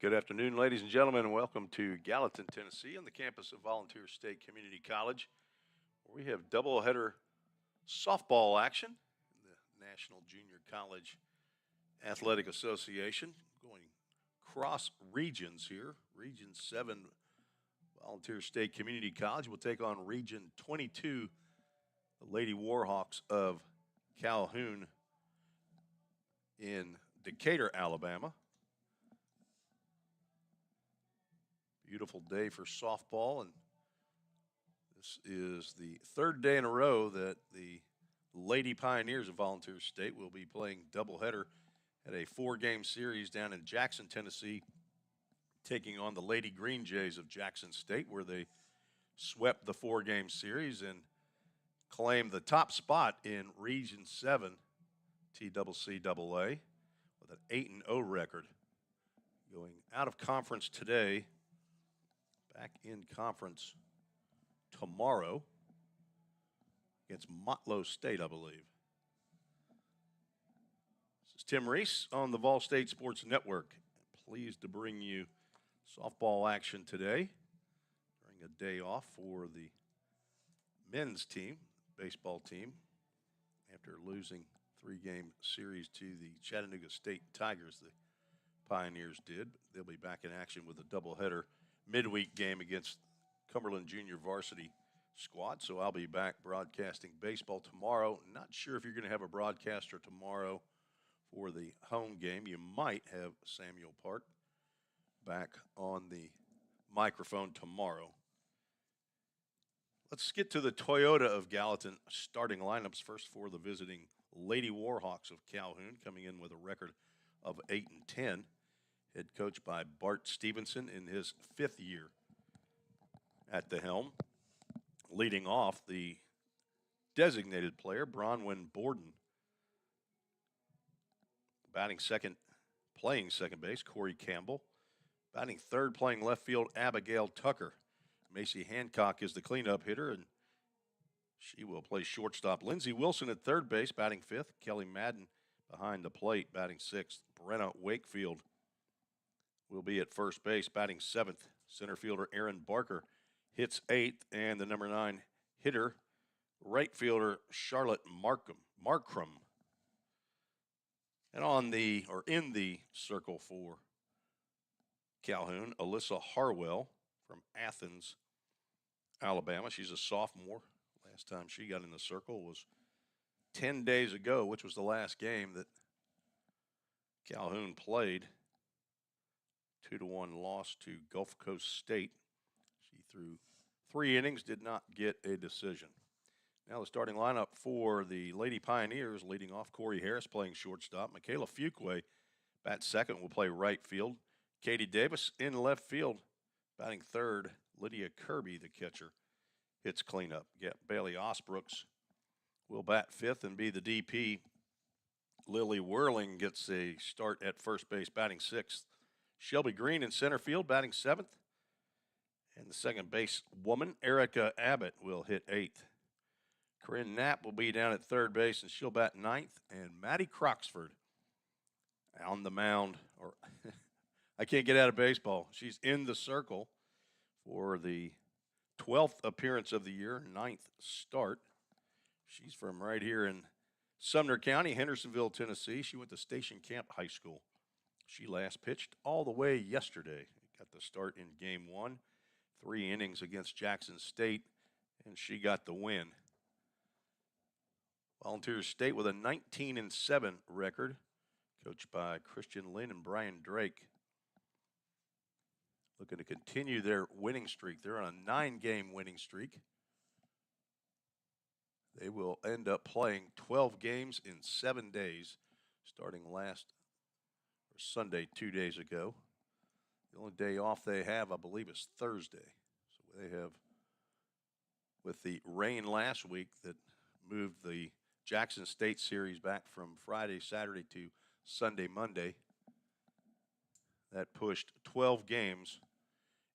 Good afternoon, ladies and gentlemen, and welcome to Gallatin, Tennessee, on the campus of Volunteer State Community College, where we have doubleheader softball action in the National Junior College Athletic Association, going cross regions here. Region 7 Volunteer State Community College will take on Region 22, the Lady Warhawks of Calhoun in Decatur, Alabama. Beautiful day for softball, and this is the third day in a row that the Lady Pioneers of Volunteer State will be playing doubleheader at a 4-game series down in Jackson, Tennessee, taking on the Lady Green Jays of Jackson State, where they swept the 4-game series and claimed the top spot in Region 7 TCCAA with an 8-0 record. Going out of conference today, back in conference tomorrow against Motlow State, I believe. This is Tim Reese on the VolState Sports Network. Pleased to bring you softball action today during a day off for the men's team, baseball team, after losing 3-game series to the Chattanooga State Tigers. The Pioneers did. They'll be back in action with a doubleheader midweek game against Cumberland Junior Varsity squad. So I'll be back broadcasting baseball tomorrow. Not sure if you're going to have a broadcaster tomorrow for the home game. You might have Samuel Park back on the microphone tomorrow. Let's get to the Toyota of Gallatin starting lineups first for the visiting Lady Warhawks of Calhoun, coming in with a record of 8-10. Head coached by Bart Stevenson in his 5th year at the helm. Leading off, the designated player, Bronwyn Borden. Batting second, playing second base, Corey Campbell. Batting third, playing left field, Abigail Tucker. Macy Hancock is the cleanup hitter, and she will play shortstop. Lindsey Wilson at third base, batting 5th. Kelly Madden behind the plate, batting 6th. Brenna Wakefield will be at first base, batting 7th. Center fielder Aaron Barker hits 8th, and the number 9 hitter, right fielder Charlotte Markram. And in the circle for Calhoun, Alyssa Harwell from Athens, Alabama. She's a sophomore. Last time she got in the circle was 10 days ago, which was the last game that Calhoun played. 2-1 loss to Gulf Coast State. She threw 3 innings, did not get a decision. Now the starting lineup for the Lady Pioneers, leading off Corey Harris playing shortstop. Michaela Fuqua, bat second, will play right field. Katie Davis in left field, batting third. Lydia Kirby, the catcher, hits cleanup. Bailey Osbrooks will bat 5th and be the DP. Lily Whirling gets a start at first base, batting 6th. Shelby Green in center field, batting 7th. And the second base woman, Erica Abbott, will hit 8th. Corinne Knapp will be down at third base, and she'll bat 9th. And Maddie Croxford on the mound, or I can't get out of baseball. She's in the circle for the 12th appearance of the year, 9th start. She's from right here in Sumner County, Hendersonville, Tennessee. She went to Station Camp High School. She last pitched all the way yesterday. Got the start in game 1, 3 innings against Jackson State, and she got the win. Volunteer State with a 19-7 record, coached by Christian Lynn and Brian Drake. Looking to continue their winning streak. They're on a 9-game winning streak. They will end up playing 12 games in 7 days, starting Sunday 2 days ago. The only day off they have, I believe, is Thursday. So they have, with the rain last week that moved the Jackson State series back from Friday, Saturday to Sunday, Monday, that pushed 12 games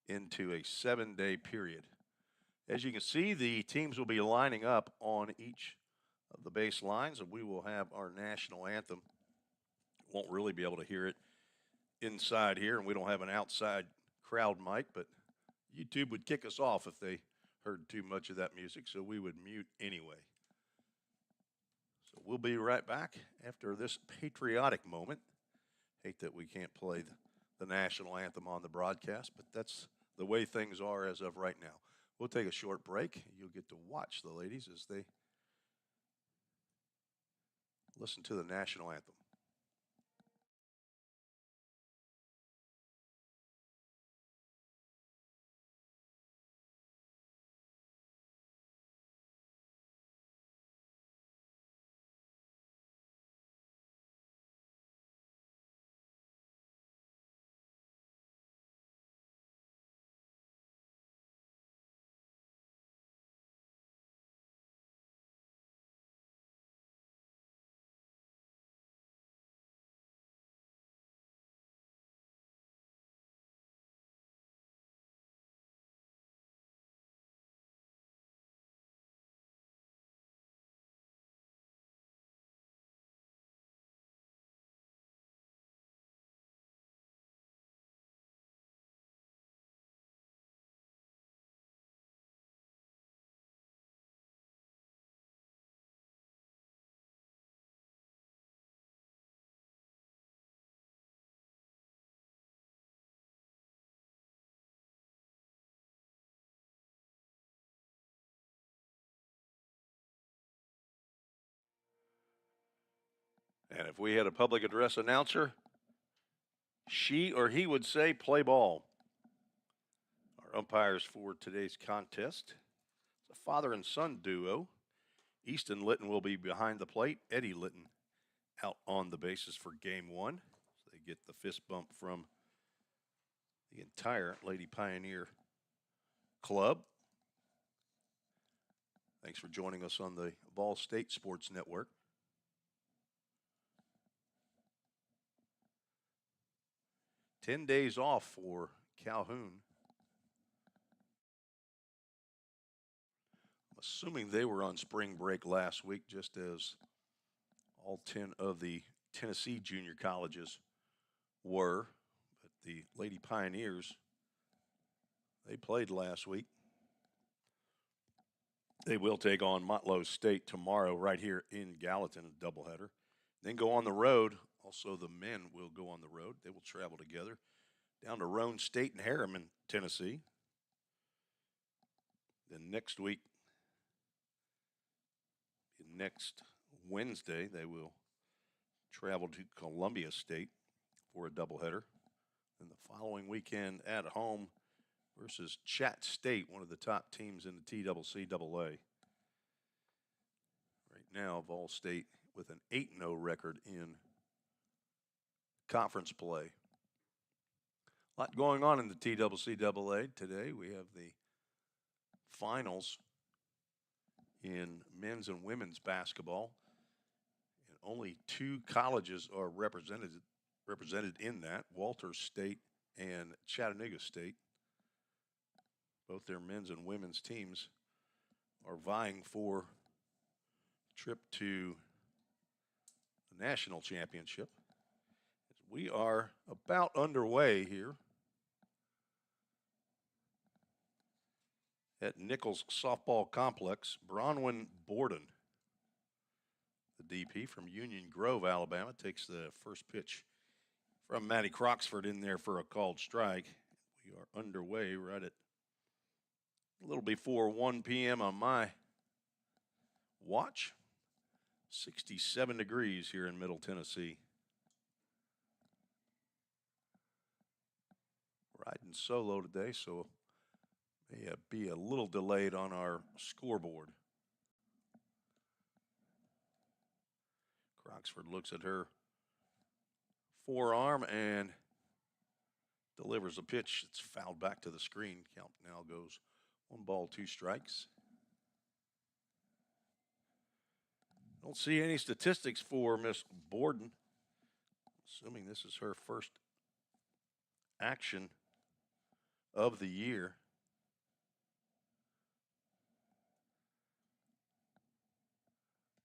into a 7-day period. As you can see, the teams will be lining up on each of the base lines, and we will have our national anthem. Won't really be able to hear it inside here, and we don't have an outside crowd mic, but YouTube would kick us off if they heard too much of that music, so we would mute anyway. So we'll be right back after this patriotic moment. Hate that we can't play the national anthem on the broadcast, but that's the way things are as of right now. We'll take a short break. You'll get to watch the ladies as they listen to the national anthem. And if we had a public address announcer, she or he would say, play ball. Our umpires for today's contest, it's a father and son duo. Easton Litton will be behind the plate. Eddie Litton out on the bases for game one. So they get the fist bump from the entire Lady Pioneer club. Thanks for joining us on the VolState Sports Network. "10 days off for Calhoun. I'm assuming they were on spring break last week, just as all 10 of the Tennessee junior colleges were. But the Lady Pioneers, they played last week. They will take on Motlow State tomorrow right here in Gallatin, a doubleheader. Then go on the road. Also, the men will go on the road. They will travel together down to Roane State and Harriman, Tennessee. Then next week, next Wednesday, they will travel to Columbia State for a doubleheader. And the following weekend at home versus Chat State, one of the top teams in the TCCAA. Right now, VolState with an 8-0 record in conference play. A lot going on in the TCCAA today. We have the finals in men's and women's basketball. And only 2 colleges are represented in that, Walters State and Chattanooga State. Both their men's and women's teams are vying for a trip to the national championship. We are about underway here at Nichols Softball Complex. Bronwyn Borden, the DP from Union Grove, Alabama, takes the first pitch from Maddie Croxford in there for a called strike. We are underway right at a little before 1 p.m. on my watch. 67 degrees here in Middle Tennessee. Riding solo today, so may be a little delayed on our scoreboard. Croxford looks at her forearm and delivers a pitch. It's fouled back to the screen. Count now goes 1 ball, 2 strikes. Don't see any statistics for Miss Borden. Assuming this is her first action of the year.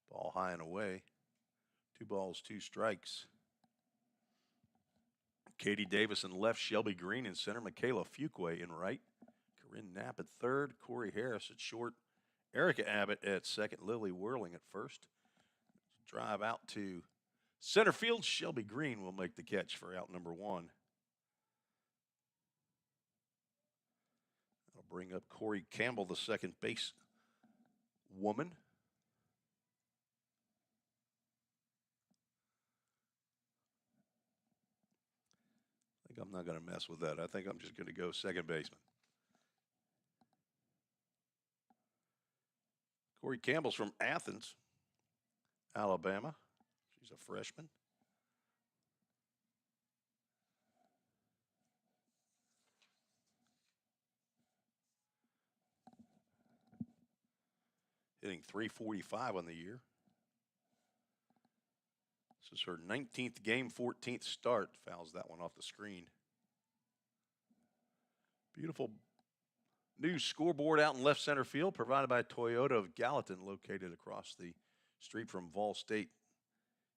Ball high and away. 2 balls, 2 strikes. Katie Davis in left, Shelby Green in center, Michaela Fuquay in right, Corinne Knapp at third, Corey Harris at short, Erica Abbott at second, Lily Whirling at first. Drive out to center field. Shelby Green will make the catch for out number one. That'll bring up Corey Campbell, the second base woman. I think I'm not going to mess with that. I think I'm just going to go second baseman. Corey Campbell's from Athens, Alabama. She's a freshman. Hitting .345 on the year. This is her 19th game, 14th start. Fouls that one off the screen. Beautiful new scoreboard out in left center field, provided by Toyota of Gallatin, located across the street from VolState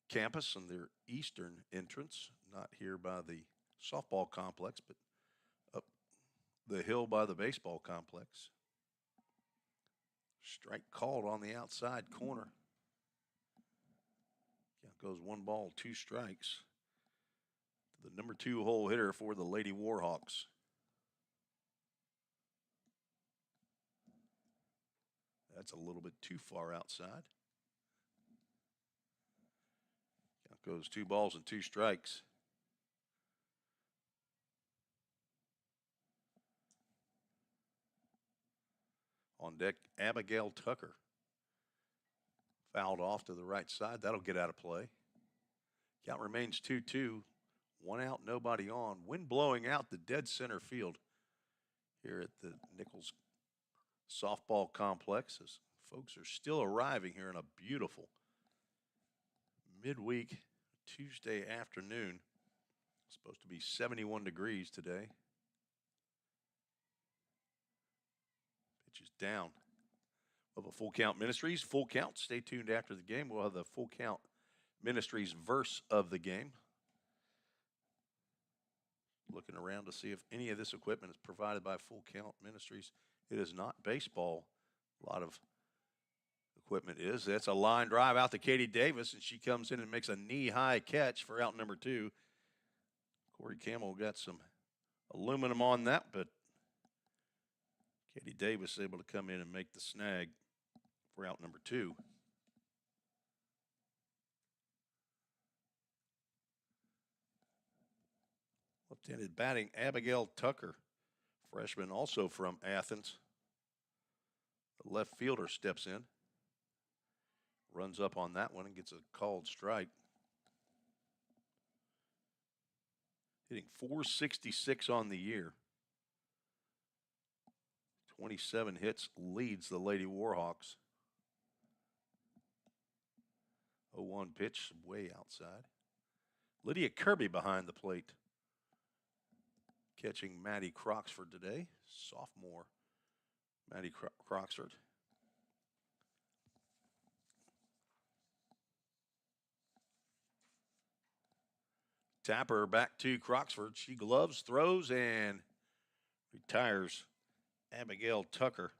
campus and their eastern entrance. Not here by the softball complex, but up the hill by the baseball complex. Strike called on the outside corner. Count goes 1 ball, 2 strikes. The number 2 hole hitter for the Lady Warhawks. That's a little bit too far outside. Count goes 2 balls and 2 strikes. On deck, Abigail Tucker. Fouled off to the right side. That'll get out of play. Count remains 2-2. 1 out, nobody on. Wind blowing out the dead center field here at the Nichols softball complex as folks are still arriving here on a beautiful midweek Tuesday afternoon. It's supposed to be 71 degrees today. Pitch is down. We'll have a Full Count Ministries. Full Count. Stay tuned after the game. We'll have the Full Count Ministries verse of the game. Looking around to see if any of this equipment is provided by Full Count Ministries. It is not. Baseball. A lot of equipment is. That's a line drive out to Katie Davis, and she comes in and makes a knee-high catch for out number 2. Corey Campbell got some aluminum on that, but Katie Davis able to come in and make the snag for out number 2. Left-handed batting, Abigail Tucker, freshman also from Athens. The left fielder steps in, runs up on that one and gets a called strike. Hitting .466 on the year. 27 hits, leads the Lady Warhawks. 0-1 pitch, way outside. Lydia Kirby behind the plate. Catching Maddie Croxford today, sophomore Maddie Croxford. Tapper back to Croxford. She gloves, throws, and retires Abigail Tucker.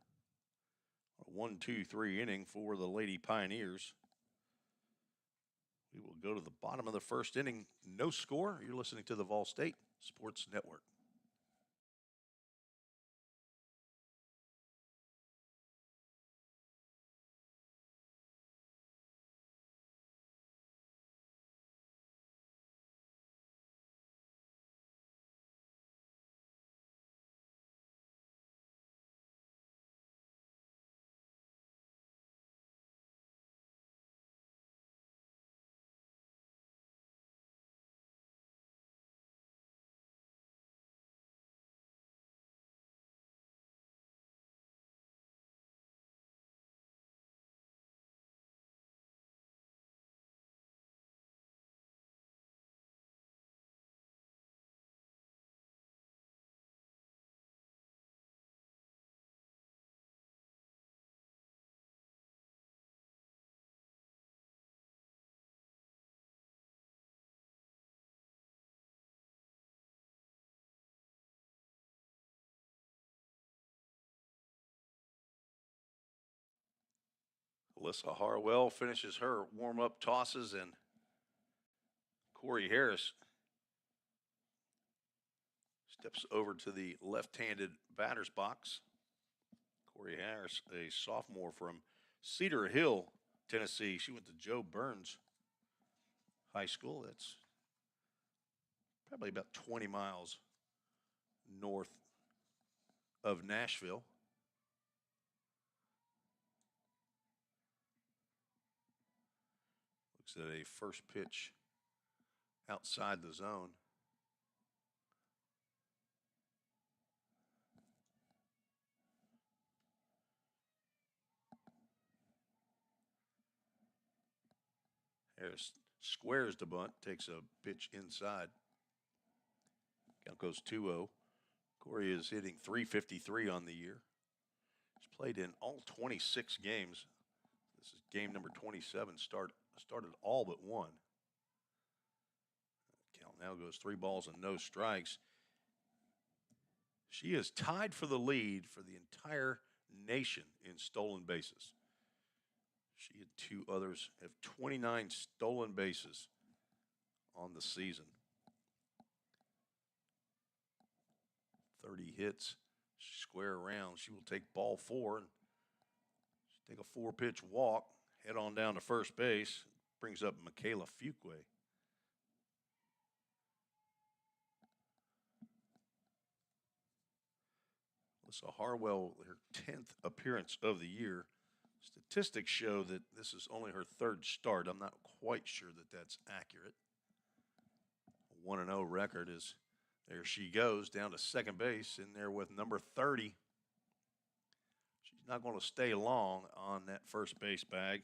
A 1-2-3 inning for the Lady Pioneers. We will go to the bottom of the first inning. No score. You're listening to the VolState Sports Network. Alyssa Harwell finishes her warm-up tosses, and Corey Harris steps over to the left-handed batter's box. Corey Harris, a sophomore from Cedar Hill, Tennessee. She went to Joe Burns High School. That's probably about 20 miles north of Nashville. Looks at a first pitch outside the zone. Harris squares the bunt, takes a pitch inside. Count goes 2-0. Corey is hitting .353 on the year. He's played in all 26 games. This is game number 27. Started all but one. Count now goes 3 balls and no strikes. She is tied for the lead for the entire nation in stolen bases. She and 2 others have 29 stolen bases on the season. 30 hits, square around. She will take ball 4 and take a 4-pitch walk, head on down to first base. Brings up Michaela Fuqua. Alyssa Harwell, her 10th appearance of the year. Statistics show that this is only her 3rd start. I'm not quite sure that that's accurate. A 1-0 record is there. She goes down to second base in there with number 30. She's not going to stay long on that first base bag.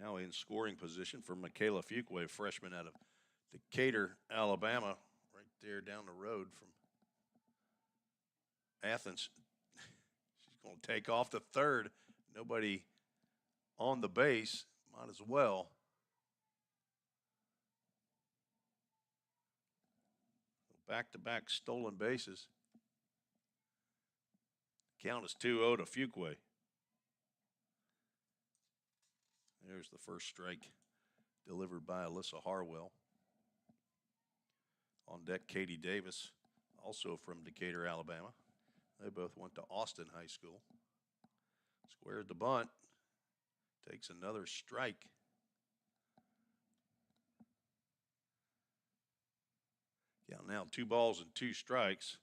Now in scoring position for Michaela Fuqua, freshman out of Decatur, Alabama, right there down the road from Athens. She's going to take off to third. Nobody on the base. Might as well. Back-to-back stolen bases. Count is 2-0 to Fuqua. There's the first strike delivered by Alyssa Harwell. On deck, Katie Davis, also from Decatur, Alabama. They both went to Austin High School. Squares the bunt. Takes another strike. Count now 2 balls and 2 strikes.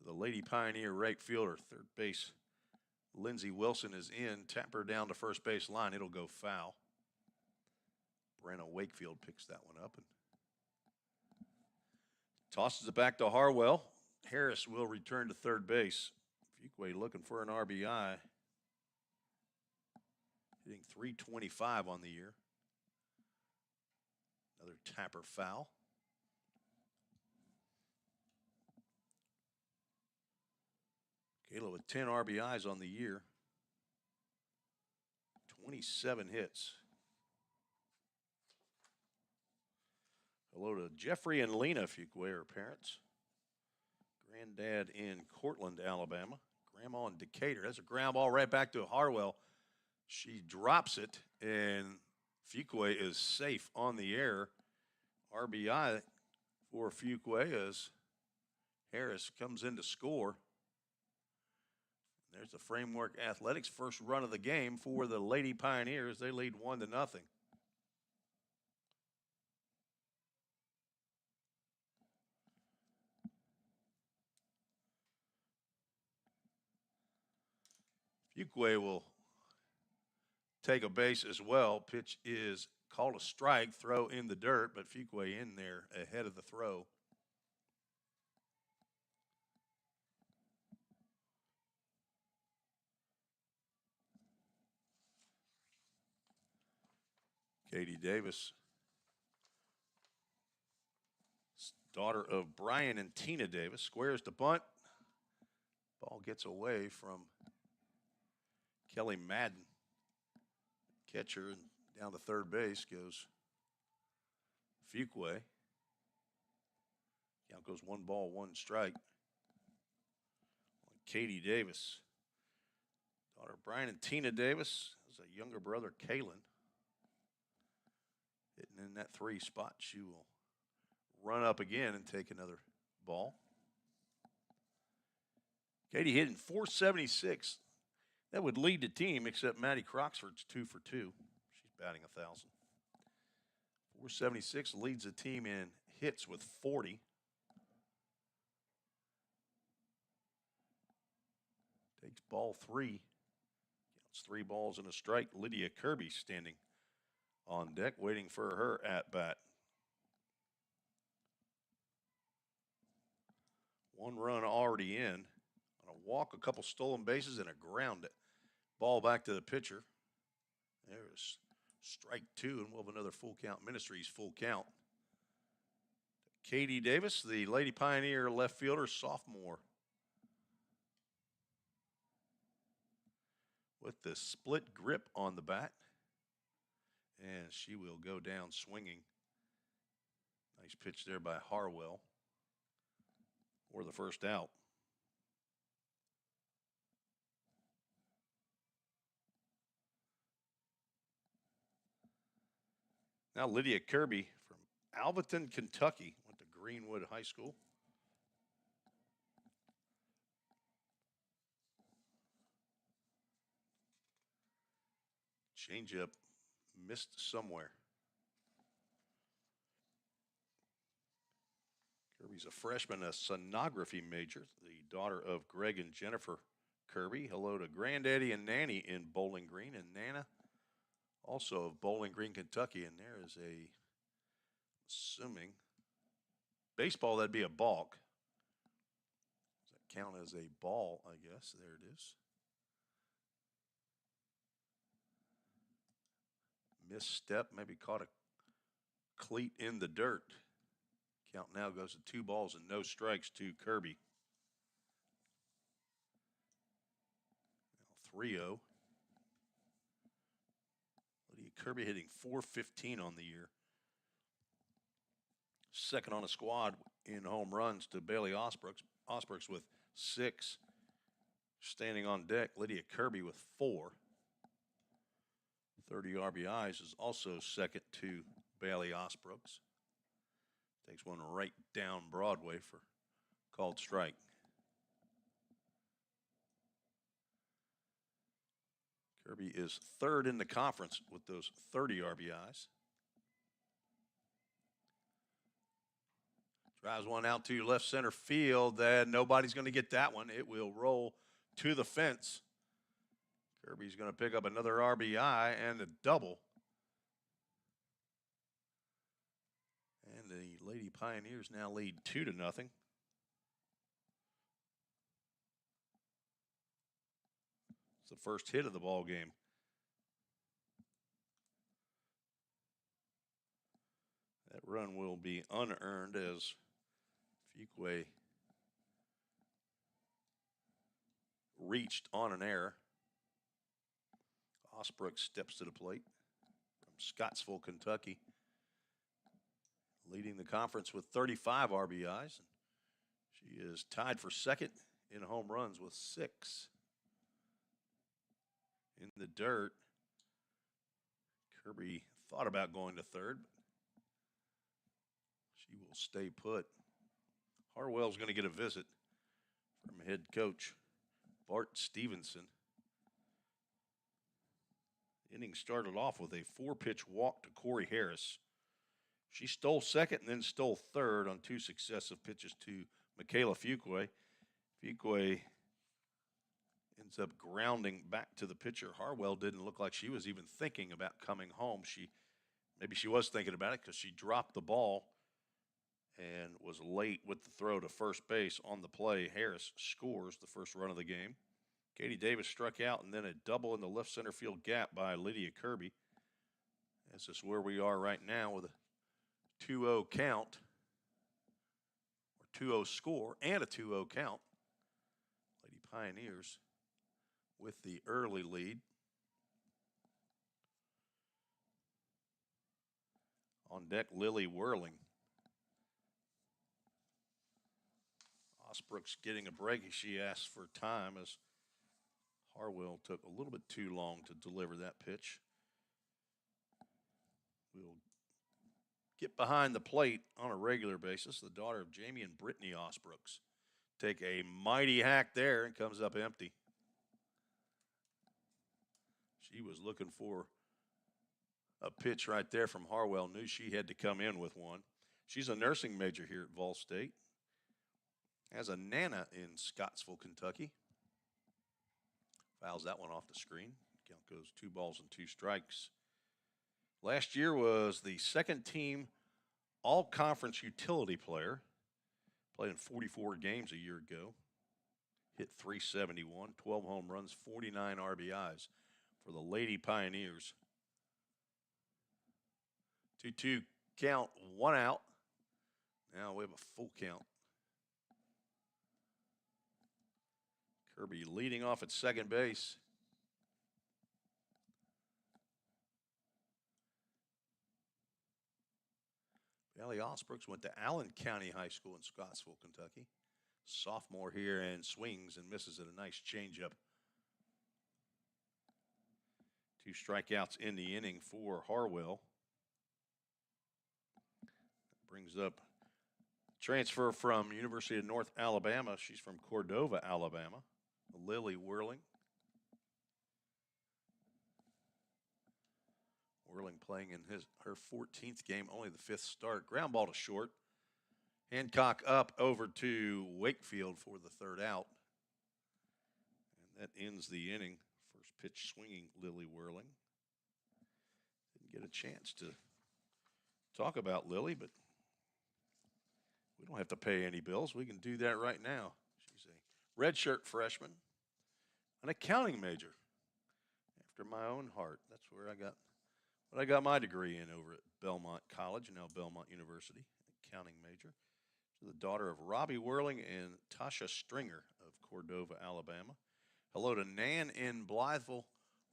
The Lady Pioneer right fielder, third base, Lindsey Wilson is in. Tap her down to first base line. It'll go foul. Brenna Wakefield picks that one up and tosses it back to Harwell. Harris will return to third base. Fuqua looking for an RBI. Hitting .325 on the year. Another tapper foul. Kayla with 10 RBIs on the year. 27 hits. Hello to Jeffrey and Lena Fuqua, her parents. Granddad in Cortland, Alabama. Grandma in Decatur. That's a ground ball right back to Harwell. She drops it, and Fuqua is safe on the air. RBI for Fuqua as Harris comes in to score. There's the Framework Athletics first run of the game for the Lady Pioneers. They lead 1-0. Fuqua will take a base as well. Pitch is called a strike, throw in the dirt, but Fuqua in there ahead of the throw. Katie Davis, daughter of Brian and Tina Davis, squares the bunt. Ball gets away from Kelly Madden. Catcher, and down to third base goes Fuqua. Count goes 1 ball, 1 strike. Katie Davis Daughter Brian and Tina Davis has a younger brother, Calhoun. Hitting in that 3 spot. She will run up again and take another ball. Katie hitting .476. That would lead the team, except Maddie Croxford's 2 for 2. She's batting 1,000. .476 leads the team in hits with 40. Takes ball 3. Counts 3 balls and a strike. Lydia Kirby standing on deck, waiting for her at bat. 1 run already in. On a walk, a couple stolen bases, and a ground ball back to the pitcher. There's strike 2, and we'll have another full count. Ministries full count. Katie Davis, the Lady Pioneer left fielder, sophomore. With the split grip on the bat. And she will go down swinging. Nice pitch there by Harwell for the first out. Now Lydia Kirby from Alvaton, Kentucky, went to Greenwood High School. Changeup missed somewhere. Kirby's a freshman, a sonography major, the daughter of Greg and Jennifer Kirby. Hello to Granddaddy and Nanny in Bowling Green, and Nana also of Bowling Green, Kentucky. And there is a, assuming, baseball, that'd be a balk. Does that count as a ball, I guess? There it is. Misstep, maybe caught a cleat in the dirt. Count now goes to 2 balls and no strikes to Kirby. Now 3-0. Lydia Kirby hitting .415 on the year. Second on a squad in home runs to Bailey Osbrooks. Osbrooks with 6. Standing on deck, Lydia Kirby with 4. 30 RBIs is also second to Bailey Osbrooks. Takes one right down Broadway for called strike. Kirby is 3rd in the conference with those 30 RBIs. Drives one out to left center field. Nobody's going to get that one. It will roll to the fence. Kirby's going to pick up another RBI and a double. And the Lady Pioneers now lead 2-0. It's the first hit of the ball game. That run will be unearned as Fuqua reached on an error. Osbrooks steps to the plate from Scottsville, Kentucky, leading the conference with 35 RBIs. She is tied for second in home runs with 6. In the dirt, Kirby thought about going to third, but she will stay put. Harwell's going to get a visit from head coach Bart Stevenson. Inning started off with a 4-pitch walk to Corey Harris. She stole second and then stole third on 2 successive pitches to Michaela Fuqua. Fuqua ends up grounding back to the pitcher. Harwell didn't look like she was even thinking about coming home. Maybe she was thinking about it because she dropped the ball and was late with the throw to first base on the play. Harris scores the first run of the game. Katie Davis struck out, and then a double in the left center field gap by Lydia Kirby. This is where we are right now with a 2-0 count, or 2-0 score, and a 2-0 count. Lady Pioneers with the early lead. On deck, Lily Whirling. Osbrooks getting a break. She asked for time as Harwell took a little bit too long to deliver that pitch. We'll get behind the plate on a regular basis. The daughter of Jamie and Brittany Osbrooks take a mighty hack there and comes up empty. She was looking for a pitch right there from Harwell, knew she had to come in with one. She's a nursing major here at VolState. Has a Nana in Scottsville, Kentucky. Fouls that one off the screen. Count goes 2 balls and 2 strikes. Last year was the second team all-conference utility player. Played in 44 games a year ago. Hit .371, 12 home runs, 49 RBIs for the Lady Pioneers. 2-2 count, 1 out. Now we have a full count. Kirby leading off at second base. Bailey Osbrooks went to Allen County High School in Scottsville, Kentucky. Sophomore here and swings and misses at a nice changeup. 2 strikeouts in the inning for Harwell. That brings up transfer from University of North Alabama. She's from Cordova, Alabama. Lily Whirling. Whirling playing in her 14th game, only the 5th start. Ground ball to short. Hancock up over to Wakefield for the 3rd out. And that ends the inning. First pitch swinging Lily Whirling. Didn't get a chance to talk about Lily, but we don't have to pay any bills. We can do that right now. She's a redshirt freshman, an accounting major, after my own heart. That's where I got my degree in over at Belmont College, now Belmont University, accounting major. She's the daughter of Robbie Whirling and Tasha Stringer of Cordova, Alabama. Hello to Nan in Blytheville,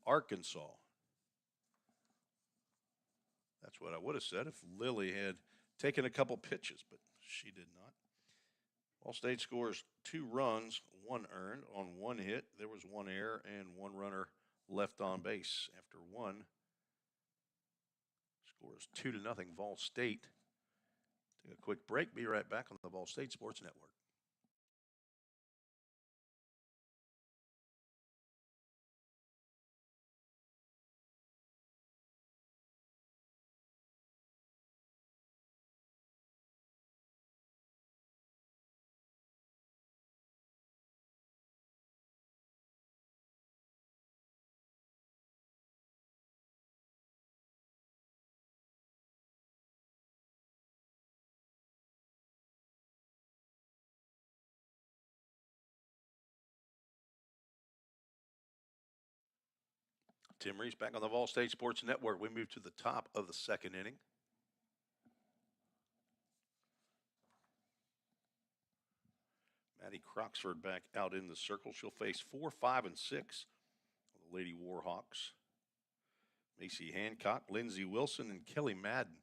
Arkansas. That's what I would have said if Lily had taken a couple pitches, but she did not. VolState scores 2 runs, 1 earned on 1 hit. There was 1 error and 1 runner left on base after 1. Scores 2-0 VolState. Take a quick break. Be right back on the VolState Sports Network. Tim Reese back on the VolState Sports Network. We move to the top of the 2nd inning. Maddie Croxford back out in the circle. She'll face 4, 5, and 6 of the Lady Warhawks. Macy Hancock, Lindsey Wilson, and Kelly Madden.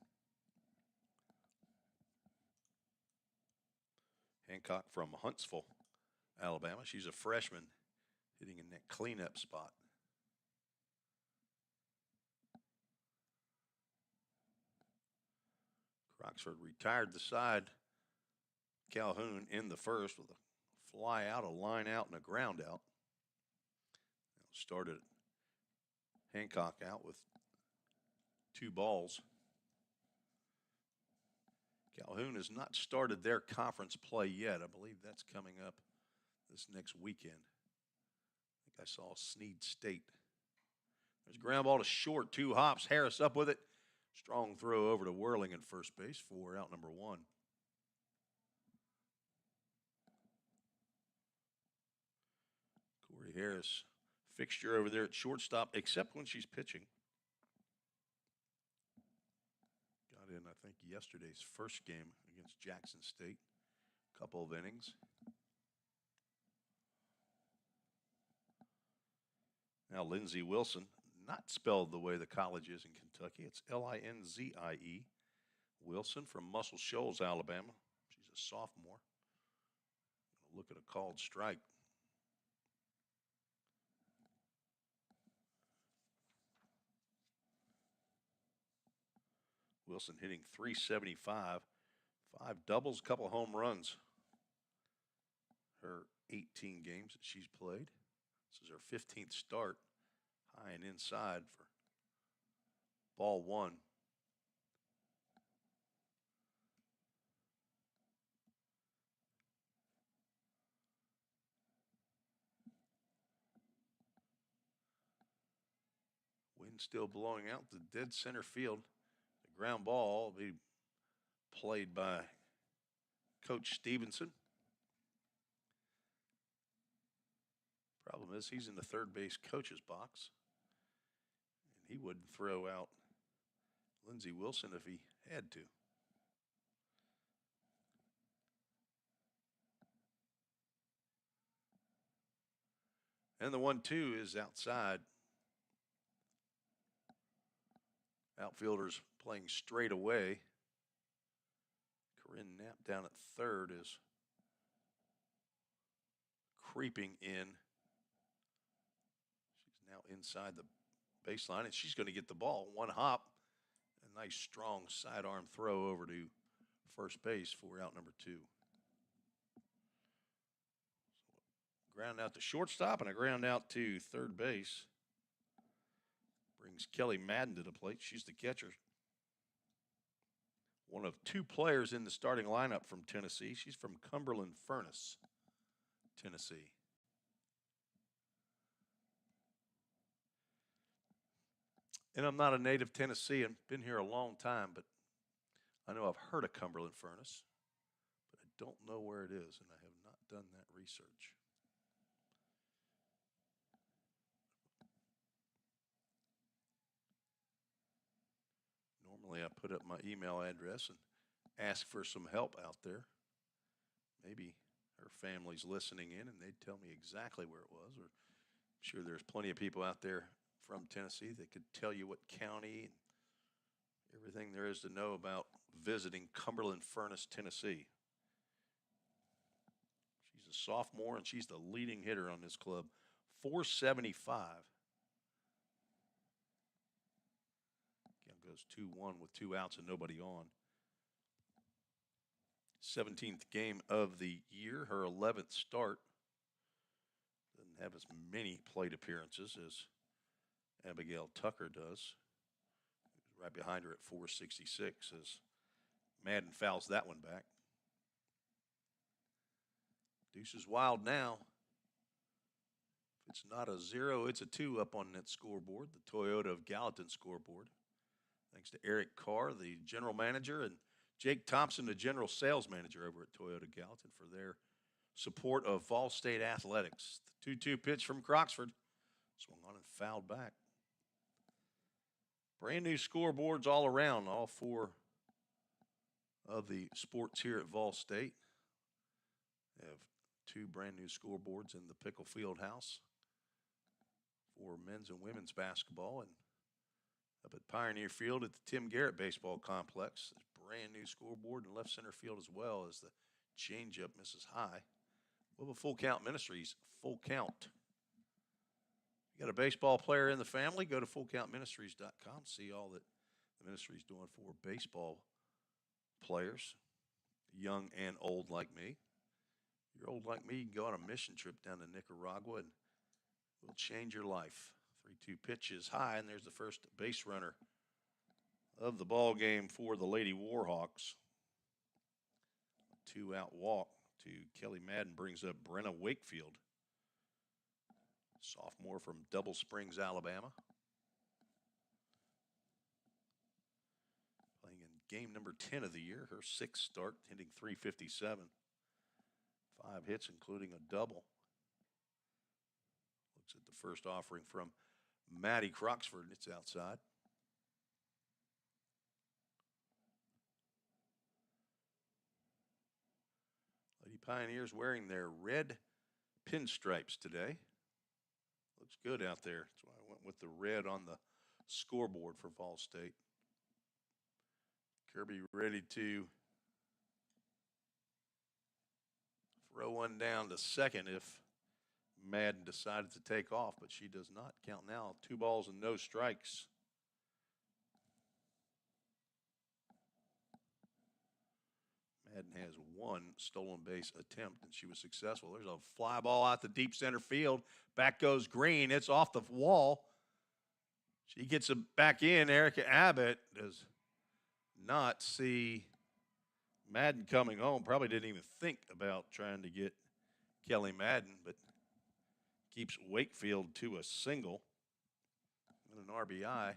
Hancock from Huntsville, Alabama. She's a freshman hitting in that cleanup spot. Croxford retired the side. Calhoun in the first with a fly out, a line out, and a ground out. Started Hancock out with 2 balls. Calhoun has not started their conference play yet. I believe that's coming up this next weekend. I think I saw Snead State. There's a ground ball to short, 2 hops. Harris up with it. Strong throw over to Whirling at first base for out number 1. Corey Harris, fixture over there at shortstop, except when she's pitching. Got in, I think, yesterday's first game against Jackson State. Couple of innings. Now Lindsey Wilson, not spelled the way the college is in Kentucky. It's Linzie. Wilson from Muscle Shoals, Alabama. She's a sophomore. Look at a called strike. Wilson hitting .375, 5 doubles, couple home runs. Her 18 games that she's played. This is her 15th start. High and inside for ball one. Wind still blowing out the dead center field. The ground ball will be played by Coach Stevenson. Problem is he's in the third base coach's box. And he wouldn't throw out Lindsey Wilson if he had to. And the 1-2 is outside. Outfielders playing straight away. Corinne Knapp down at third is creeping in. She's now inside the baseline, and she's going to get the ball. One hop, a nice strong sidearm throw over to first base for out number 2. Ground out to shortstop and a ground out to third base. Brings Kelly Madden to the plate. She's the catcher. One of 2 players in the starting lineup from Tennessee. She's from Cumberland Furnace, Tennessee. And I'm not a native Tennessean. Been here a long time, but I know I've heard of Cumberland Furnace, but I don't know where it is, and I have not done that research. Normally I put up my email address and ask for some help out there. Maybe her family's listening in and they'd tell me exactly where it was. Or I'm sure there's plenty of people out there from Tennessee that could tell you what county and everything there is to know about visiting Cumberland Furnace, Tennessee. She's a sophomore and she's the leading hitter on this club. .475. Goes 2-1 with 2 outs and nobody on. 17th game of the year, her 11th start. Doesn't have as many plate appearances as Abigail Tucker does. Right behind her at .466 as Madden fouls that one back. Deuce is wild now. If it's not a 0, it's a 2 up on that scoreboard, the Toyota of Gallatin scoreboard. Thanks to Eric Carr, the general manager, and Jake Thompson, the general sales manager over at Toyota Gallatin, for their support of VolState athletics. The 2-2 pitch from Croxford. Swung on and fouled back. Brand new scoreboards all around, all 4 of the sports here at VolState. They have 2 brand new scoreboards in the Pickle Field House for men's and women's basketball, and up at Pioneer Field at the Tim Garrett Baseball Complex. Brand new scoreboard in left center field as well as the changeup misses high. We'll have a Full Count Ministries, Full Count. You got a baseball player in the family, go to fullcountministries.com, see all that the ministry's doing for baseball players, young and old like me. If you're old like me, you can go on a mission trip down to Nicaragua and we'll change your life. 3-2 pitch is high, and there's the first base runner of the ball game for the Lady Warhawks. 2-out walk to Kelly Madden brings up Brenna Wakefield, sophomore from Double Springs, Alabama. Playing in game number 10 of the year, her 6th start, hitting .357. 5 hits, including a double. Looks at the first offering from Maddie Croxford. It's outside. Lady Pioneers wearing their red pinstripes today. Looks good out there. That's why I went with the red on the scoreboard for VolState. Kirby ready to throw one down to second if Madden decided to take off, but she does not. Count now, 2 balls and no strikes. Madden has one stolen base attempt, and she was successful. There's a fly ball out to deep center field. Back goes Green. It's off the wall. She gets it back in. Erica Abbott does not see Madden coming home. Probably didn't even think about trying to get Kelly Madden, but keeps Wakefield to a single and an RBI.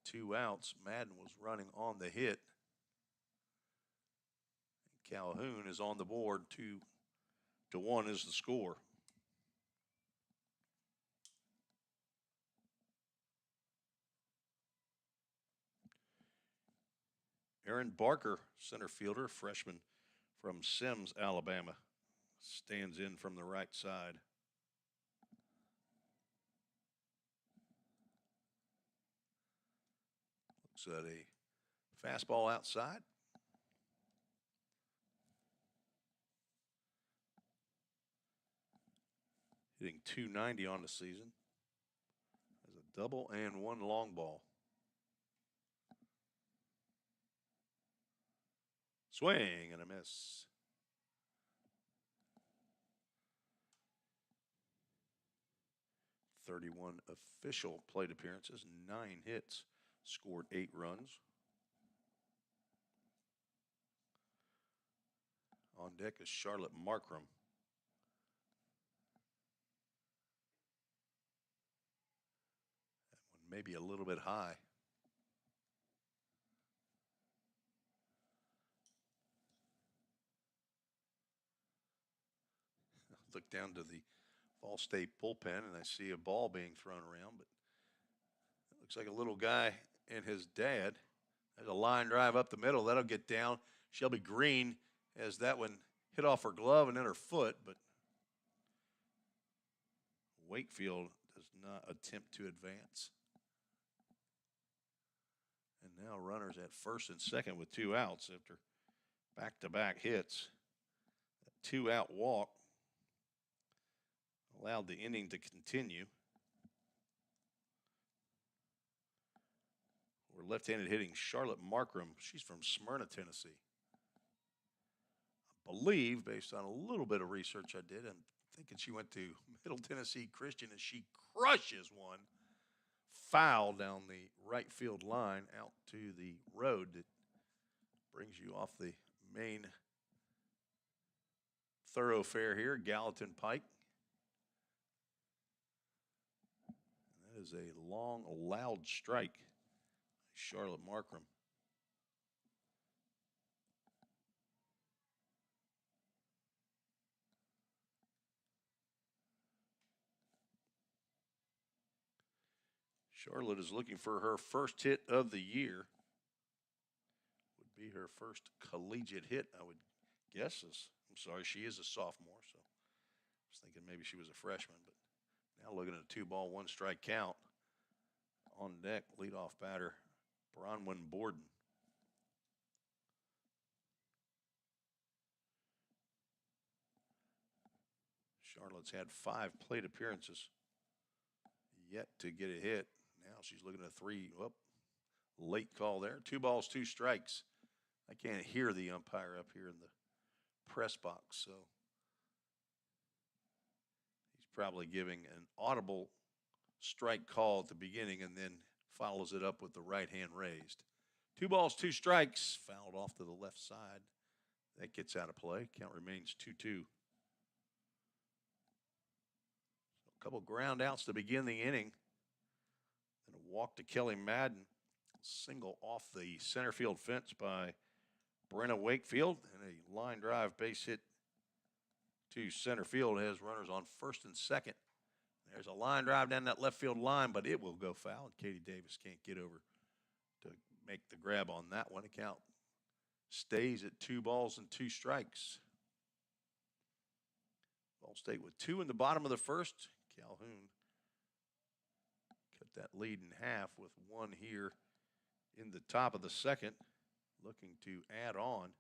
2 outs. Madden was running on the hit. Calhoun is on the board. 2-1 is the score. Aaron Barker, center fielder, freshman from Sims, Alabama, stands in from the right side. Looks at a fastball outside. Hitting .290 on the season. There's a double and 1 long ball. Swing and a miss. .31 official plate appearances, 9 hits, scored 8 runs. On deck is Charlotte Markram. That one may be a little bit high. Look down to the VolState bullpen, and I see a ball being thrown around, but it looks like a little guy and his dad. There's a line drive up the middle. That'll get down. Shelby Green as that one hit off her glove and in her foot, but Wakefield does not attempt to advance. And now runners at first and second with 2 outs after back-to-back hits. A 2-out walk allowed the inning to continue. We're left-handed hitting Charlotte Markram. She's from Smyrna, Tennessee. I believe, based on a little bit of research I did, I'm thinking she went to Middle Tennessee Christian, as she crushes one foul down the right field line out to the road that brings you off the main thoroughfare here, Gallatin Pike. That is a long, loud strike. Charlotte Markram. Charlotte is looking for her first hit of the year. Would be her first collegiate hit, I would guess. I'm sorry, she is a sophomore, so I was thinking maybe she was a freshman. But now looking at a 2-ball, 1-strike count. On deck, leadoff batter, Bronwyn Borden. Charlotte's had 5 plate appearances, yet to get a hit. Now she's looking at 3. Whoop, late call there. 2 balls, 2 strikes. I can't hear the umpire up here in the press box, so he's probably giving an audible strike call at the beginning and then follows it up with the right hand raised. 2 balls, 2 strikes, fouled off to the left side. That gets out of play. Count remains 2-2. A couple ground outs to begin the inning. Then a walk to Kelly Madden. Single off the center field fence by Brenna Wakefield. And a line drive base hit to center field. Has runners on first and second. There's a line drive down that left field line, but it will go foul. And Katie Davis can't get over to make the grab on that one. The count stays at 2 balls and 2 strikes. VolState with 2 in the bottom of the first. Calhoun cut that lead in half with 1 here in the top of the second, looking to add on.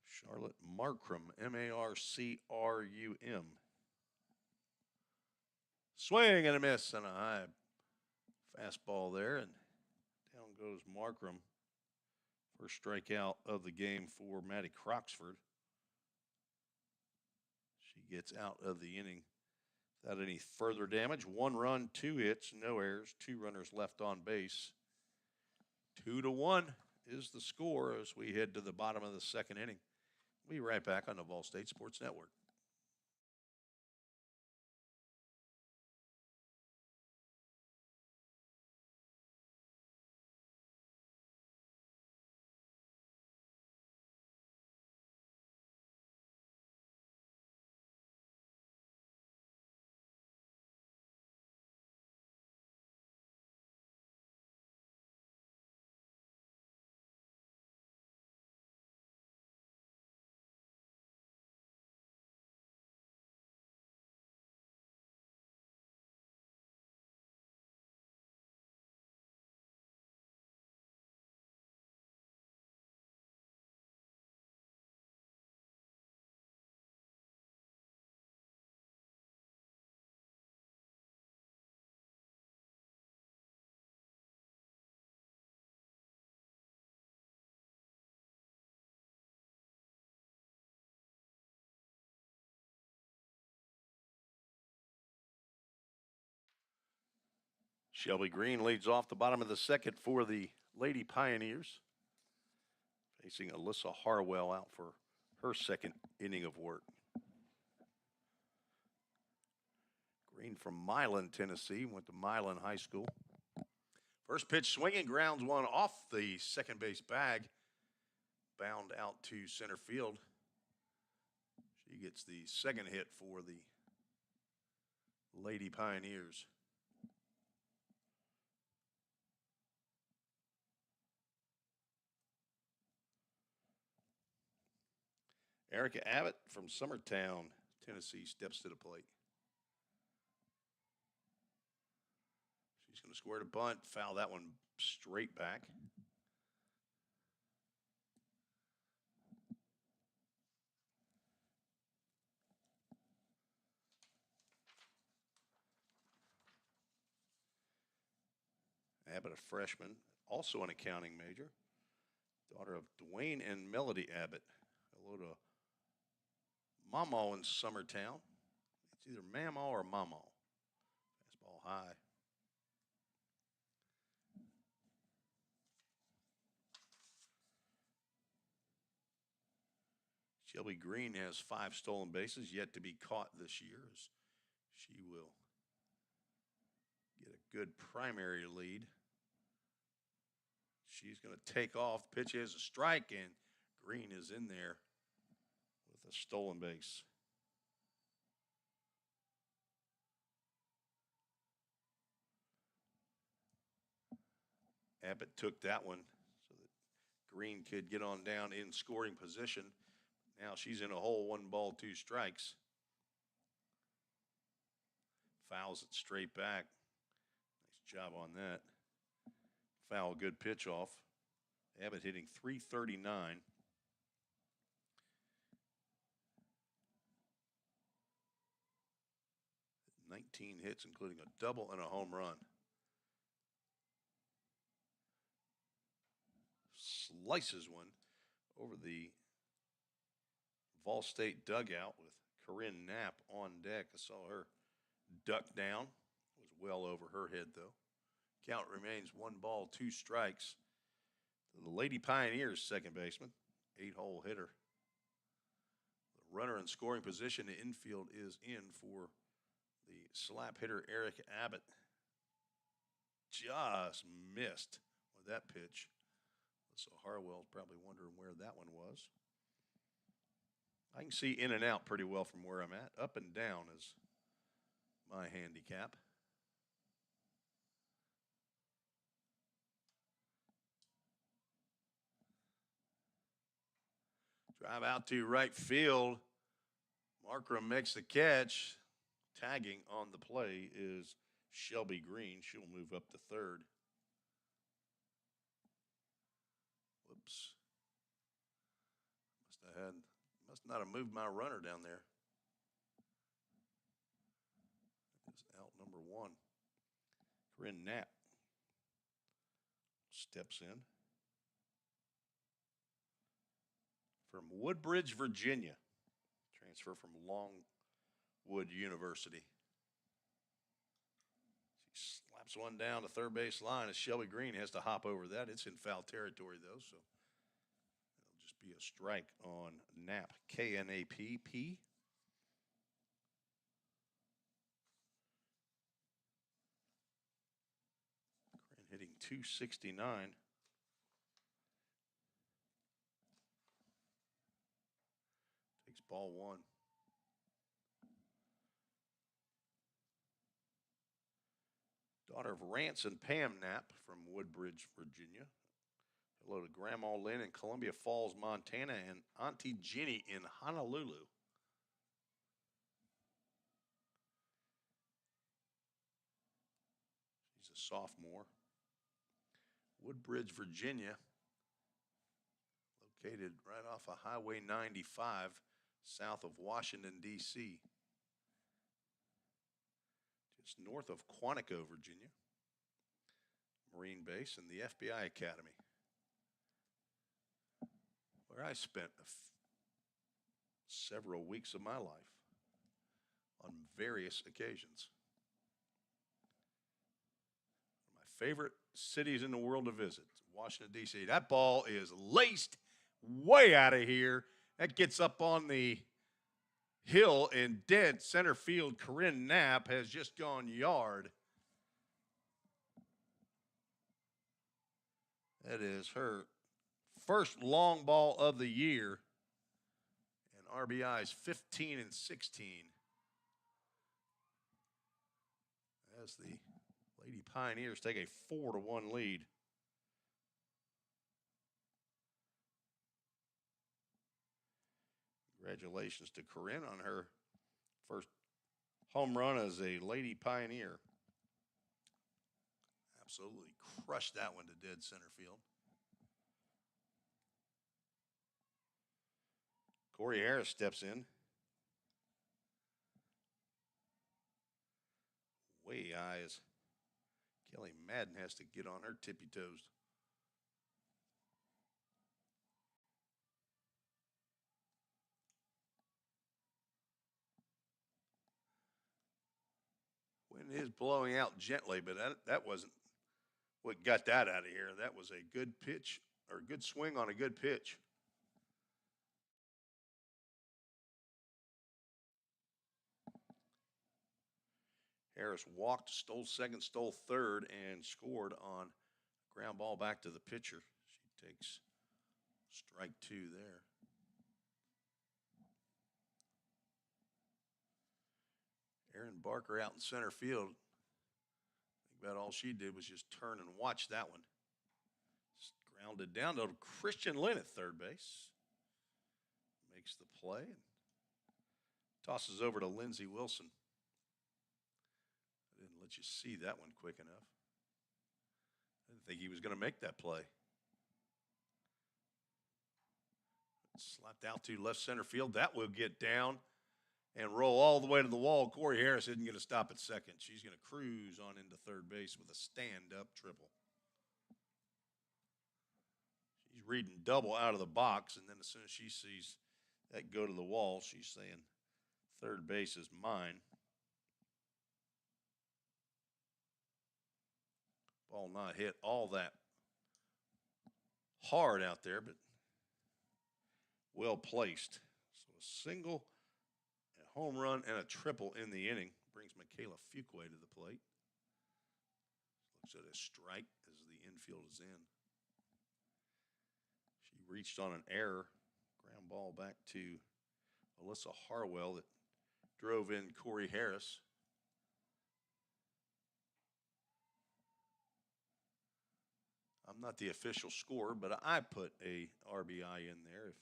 Charlotte Markram, M-A-R-C-R-U-M. Swing and a miss and a high Fastball there, and down goes Markram. First strikeout of the game for Maddie Croxford. She gets out of the inning without any further damage. 1 run, 2 hits, no errors, 2 runners left on base. 2-1 is the score as we head to the bottom of the second inning. We'll be right back on the VolState Sports Network. Shelby Green leads off the bottom of the second for the Lady Pioneers, facing Alyssa Harwell out for her second inning of work. Green from Milan, Tennessee, went to Milan High School. First pitch swinging, grounds one off the second base bag, bound out to center field. She gets the second hit for the Lady Pioneers. Erica Abbott from Summertown, Tennessee, steps to the plate. She's going to square the bunt, foul that one straight back. Abbott, a freshman, also an accounting major, daughter of Dwayne and Melody Abbott. Hello to Mamo in Summertown. It's either Mamo or Mamo. Fastball high. Shelby Green has 5 stolen bases yet to be caught this year, as she will get a good primary lead. She's going to take off. Pitch is a strike, and Green is in there with a stolen base. Abbott took that one so that Green could get on down in scoring position. Now she's in a hole, 1 ball, 2 strikes. Fouls it straight back. Nice job on that. Foul, good pitch off. Abbott hitting .339. 19 hits, including a double and a home run. Slices one over the VolState dugout with Corinne Knapp on deck. I saw her duck down. It was well over her head, though. Count remains 1 ball, 2 strikes. The Lady Pioneers second baseman, 8-hole hitter. The runner in scoring position, the infield is in for the slap hitter, Eric Abbott. Just missed with that pitch. So Harwell's probably wondering where that one was. I can see in and out pretty well from where I'm at. Up and down is my handicap. Drive out to right field. Markram makes the catch. Tagging on the play is Shelby Green. She'll move up to third. Whoops. Must not have moved my runner down there. It's out number 1. Corinne Knapp steps in from Woodbridge, Virginia. Transfer from Longwood University. She slaps one down the third base line as Shelby Green has to hop over that. It's in foul territory, though, so it'll just be a strike on Knapp. K-N-A-P-P. Hitting .269. Takes ball one. Daughter of Rance and Pam Knapp from Woodbridge, Virginia. Hello to Grandma Lynn in Columbia Falls, Montana, and Auntie Jenny in Honolulu. She's a sophomore. Woodbridge, Virginia, located right off of Highway 95, south of Washington, D.C., just north of Quantico, Virginia, Marine Base, and the FBI Academy, where I spent several weeks of my life on various occasions. Favorite cities in the world to visit, Washington, D.C. That ball is laced way out of here. That gets up on the hill in dead center field. Corinne Knapp has just gone yard. That is her first long ball of the year. And RBIs 15 and 16. As the Lady Pioneers take a 4-1 lead. Congratulations to Corinne on her first home run as a Lady Pioneer. Absolutely crushed that one to dead center field. Corey Harris steps in. Way high as Kelly Madden has to get on her tippy toes. Wind is blowing out gently, but that wasn't what got that out of here. That was a good pitch, or good swing on a good pitch. Harris walked, stole second, stole third, and scored on ground ball back to the pitcher. She takes strike two there. Aaron Barker out in center field. I think about all she did was just turn and watch that one. Just grounded down to Christian Lynn at third base. Makes the play and tosses over to Lindsey Wilson. I didn't let you see that one quick enough. I didn't think he was going to make that play. Slapped out to left center field. That will get down and roll all the way to the wall. Corey Harris isn't going to stop at second. She's going to cruise on into third base with a stand-up triple. She's reading double out of the box, and then as soon as she sees that go to the wall, she's saying, third base is mine. Ball not hit all that hard out there, but well placed. So a single, a home run, and a triple in the inning brings Michaela Fuqua to the plate. Looks at a strike as the infield is in. She reached on an error. Ground ball back to Alyssa Harwell that drove in Corey Harris. I'm not the official scorer, but I put a RBI in there.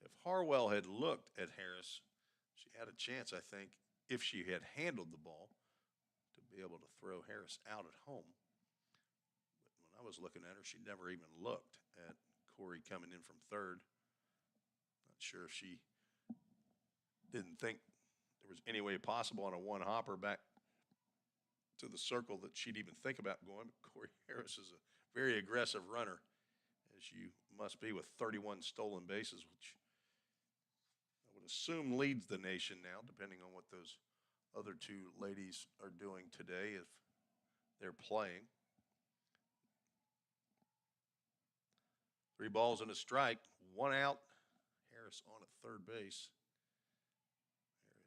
If Harwell had looked at Harris, she had a chance, I think, if she had handled the ball, to be able to throw Harris out at home. But when I was looking at her, she never even looked at Corey coming in from third. Not sure if she didn't think there was any way possible on a one-hopper back to the circle that she'd even think about going. But Corey Harris is a very aggressive runner, as you must be with 31 stolen bases, which I would assume leads the nation now, depending on what those other two ladies are doing today if they're playing. 3 balls and a strike, 1 out. Harris on at third base.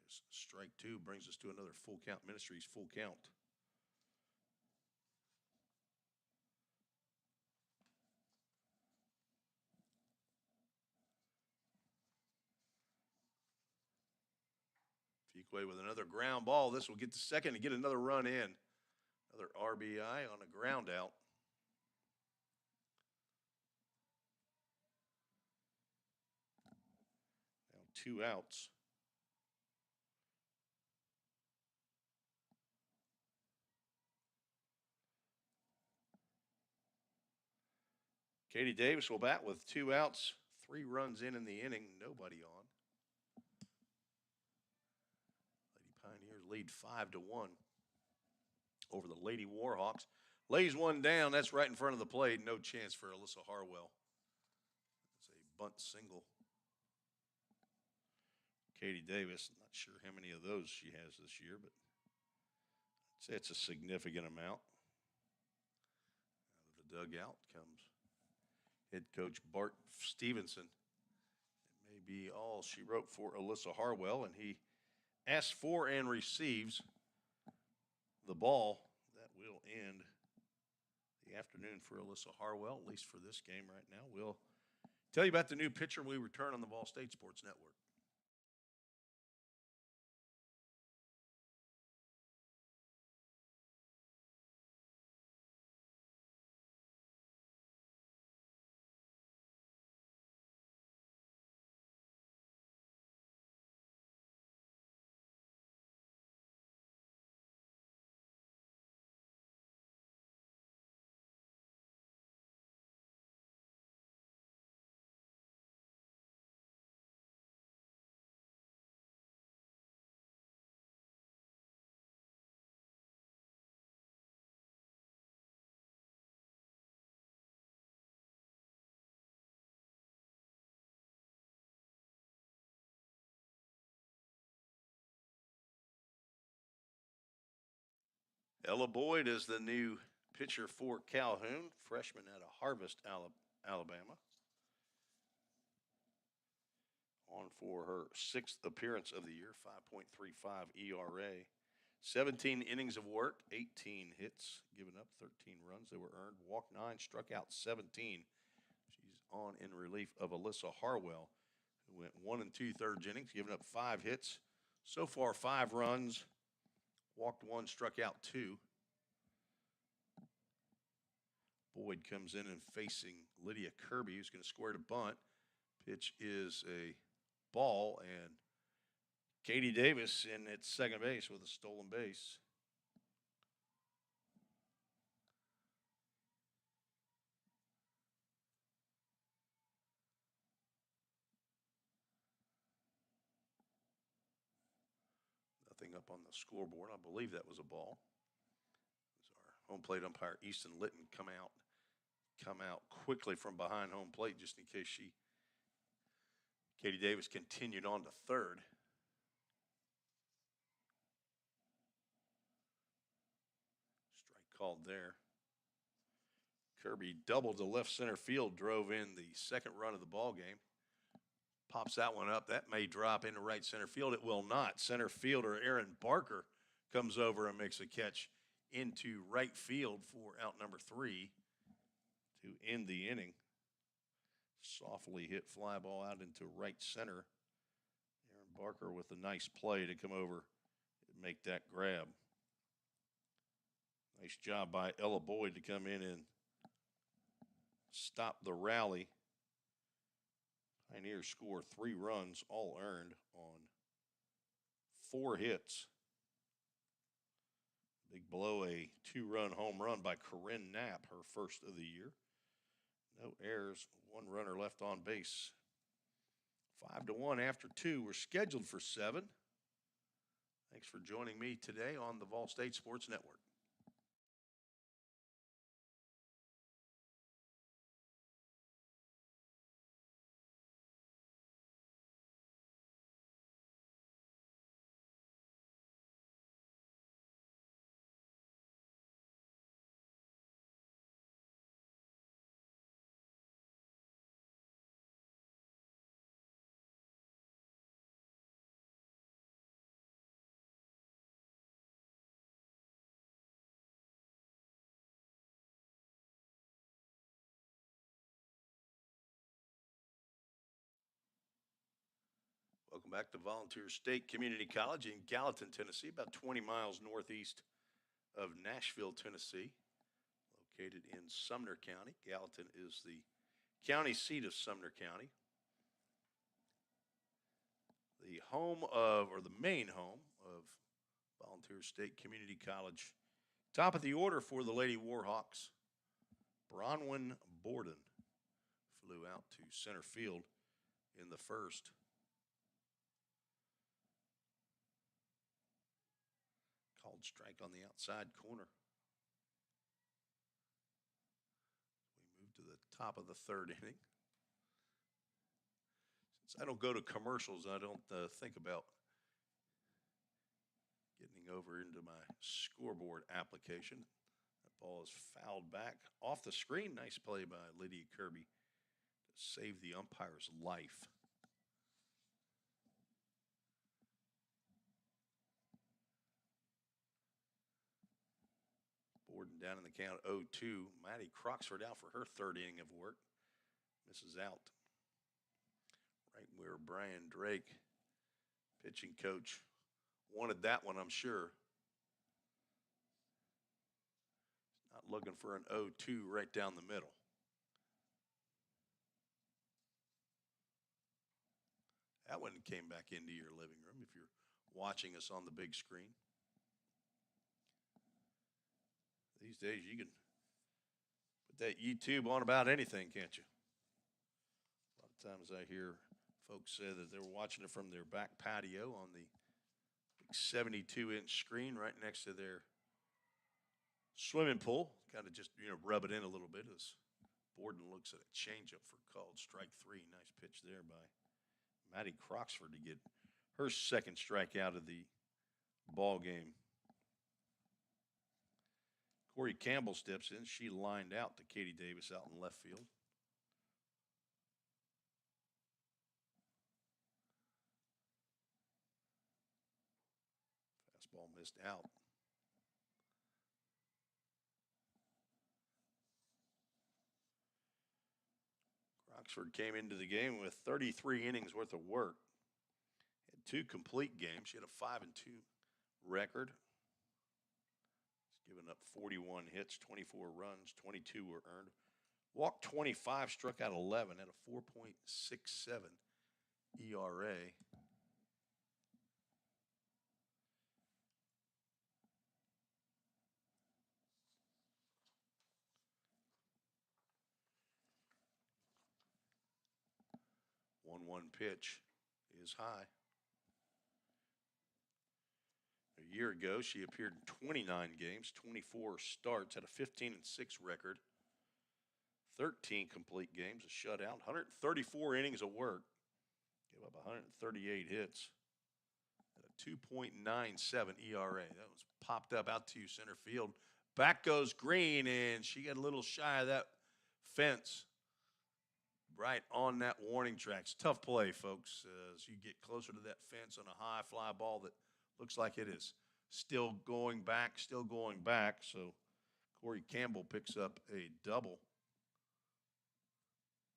There is strike 2, brings us to another full count. Ministries full count. Fuqua with another ground ball. This will get to second and get another run in. Another RBI on a ground out. Now 2 outs. Katie Davis will bat with 2 outs, 3 runs in the inning, nobody on. Lady Pioneers lead 5-1 over the Lady Warhawks. Lays one down, that's right in front of the plate. No chance for Alyssa Harwell. It's a bunt single. Katie Davis, not sure how many of those she has this year, but I'd say it's a significant amount. Out of the dugout comes head coach Bart Stevenson. It may be all she wrote for Alyssa Harwell, and he asks for and receives the ball. That will end the afternoon for Alyssa Harwell, at least for this game right now. We'll tell you about the new pitcher when we return on the VolState Sports Network. Ella Boyd is the new pitcher for Calhoun, freshman out of Harvest, Alabama. On for her 6th appearance of the year, 5.35 ERA. 17 innings of work, 18 hits, given up 13 runs. They were earned, walked 9, struck out 17. She's on in relief of Alyssa Harwell, who went 1 2/3 innings, giving up 5 hits. So far, 5 runs, walked 1, struck out 2. Boyd comes in and facing Lydia Kirby, who's going to square to bunt. Pitch is a ball, and Katie Davis in at second base with a stolen base. Nothing up on the scoreboard. I believe that was a ball. As our home plate umpire Easton Litton come out quickly from behind home plate just in case Katie Davis continued on to third. Strike called there. Kirby doubled to left center field, drove in the second run of the ball game. Pops that one up. That may drop into right center field. It will not. Center fielder Aaron Barker comes over and makes a catch into right field for out number 3 to end the inning. Softly hit fly ball out into right center. Aaron Barker with a nice play to come over and make that grab. Nice job by Ella Boyd to come in and stop the rally. Pioneers score 3 runs, all earned on 4 hits. Big blow, a 2-run home run by Corinne Knapp, her first of the year. No errors, 1 runner left on base. 5-1 after 2. We're scheduled for 7. Thanks for joining me today on the VolState Sports Network. back to Volunteer State Community College in Gallatin, Tennessee, about 20 miles northeast of Nashville, Tennessee, located in Sumner County. Gallatin is the county seat of Sumner County. The home of, or the main home of Volunteer State Community College. Top of the order for the Lady Warhawks, Bronwyn Borden flew out to center field in the first. Called strike on the outside corner. We move to the top of the third inning. Since I don't go to commercials, I don't think about getting over into my scoreboard application. That ball is fouled back off the screen. Nice play by Lydia Kirby to save the umpire's life. Borden down in the count 0-2. Maddie Croxford out for her third inning of work. Misses out. Right where Brian Drake, pitching coach, wanted that one, I'm sure. Not looking for an 0-2 right down the middle. That one came back into your living room if you're watching us on the big screen. These days, you can put that YouTube on about anything, can't you? A lot of times I hear folks say that they're watching it from their back patio on the 72-inch screen right next to their swimming pool. Kind of just, rub it in a little bit as Borden looks at a changeup for called strike three. Nice pitch there by Maddie Croxford to get her second strikeout of the ball game. Corey Campbell steps in. She lined out to Katie Davis out in left field. Fastball missed out. Croxford came into the game with 33 innings worth of work. Had 2 complete games. She had a 5-2 record. Given up 41 hits, 24 runs, 22 were earned. Walked 25, struck out 11, had a 4.67 ERA. One pitch is high. A year ago, she appeared in 29 games, 24 starts, had a 15-6 record, 13 complete games, a shutout, 134 innings of work, gave up 138 hits, at a 2.97 ERA. That was popped up out to center field. Back goes Green, and she got a little shy of that fence right on that warning track. It's tough play, folks, as you get closer to that fence on a high fly ball that looks like it is still going back. So Corey Campbell picks up a double.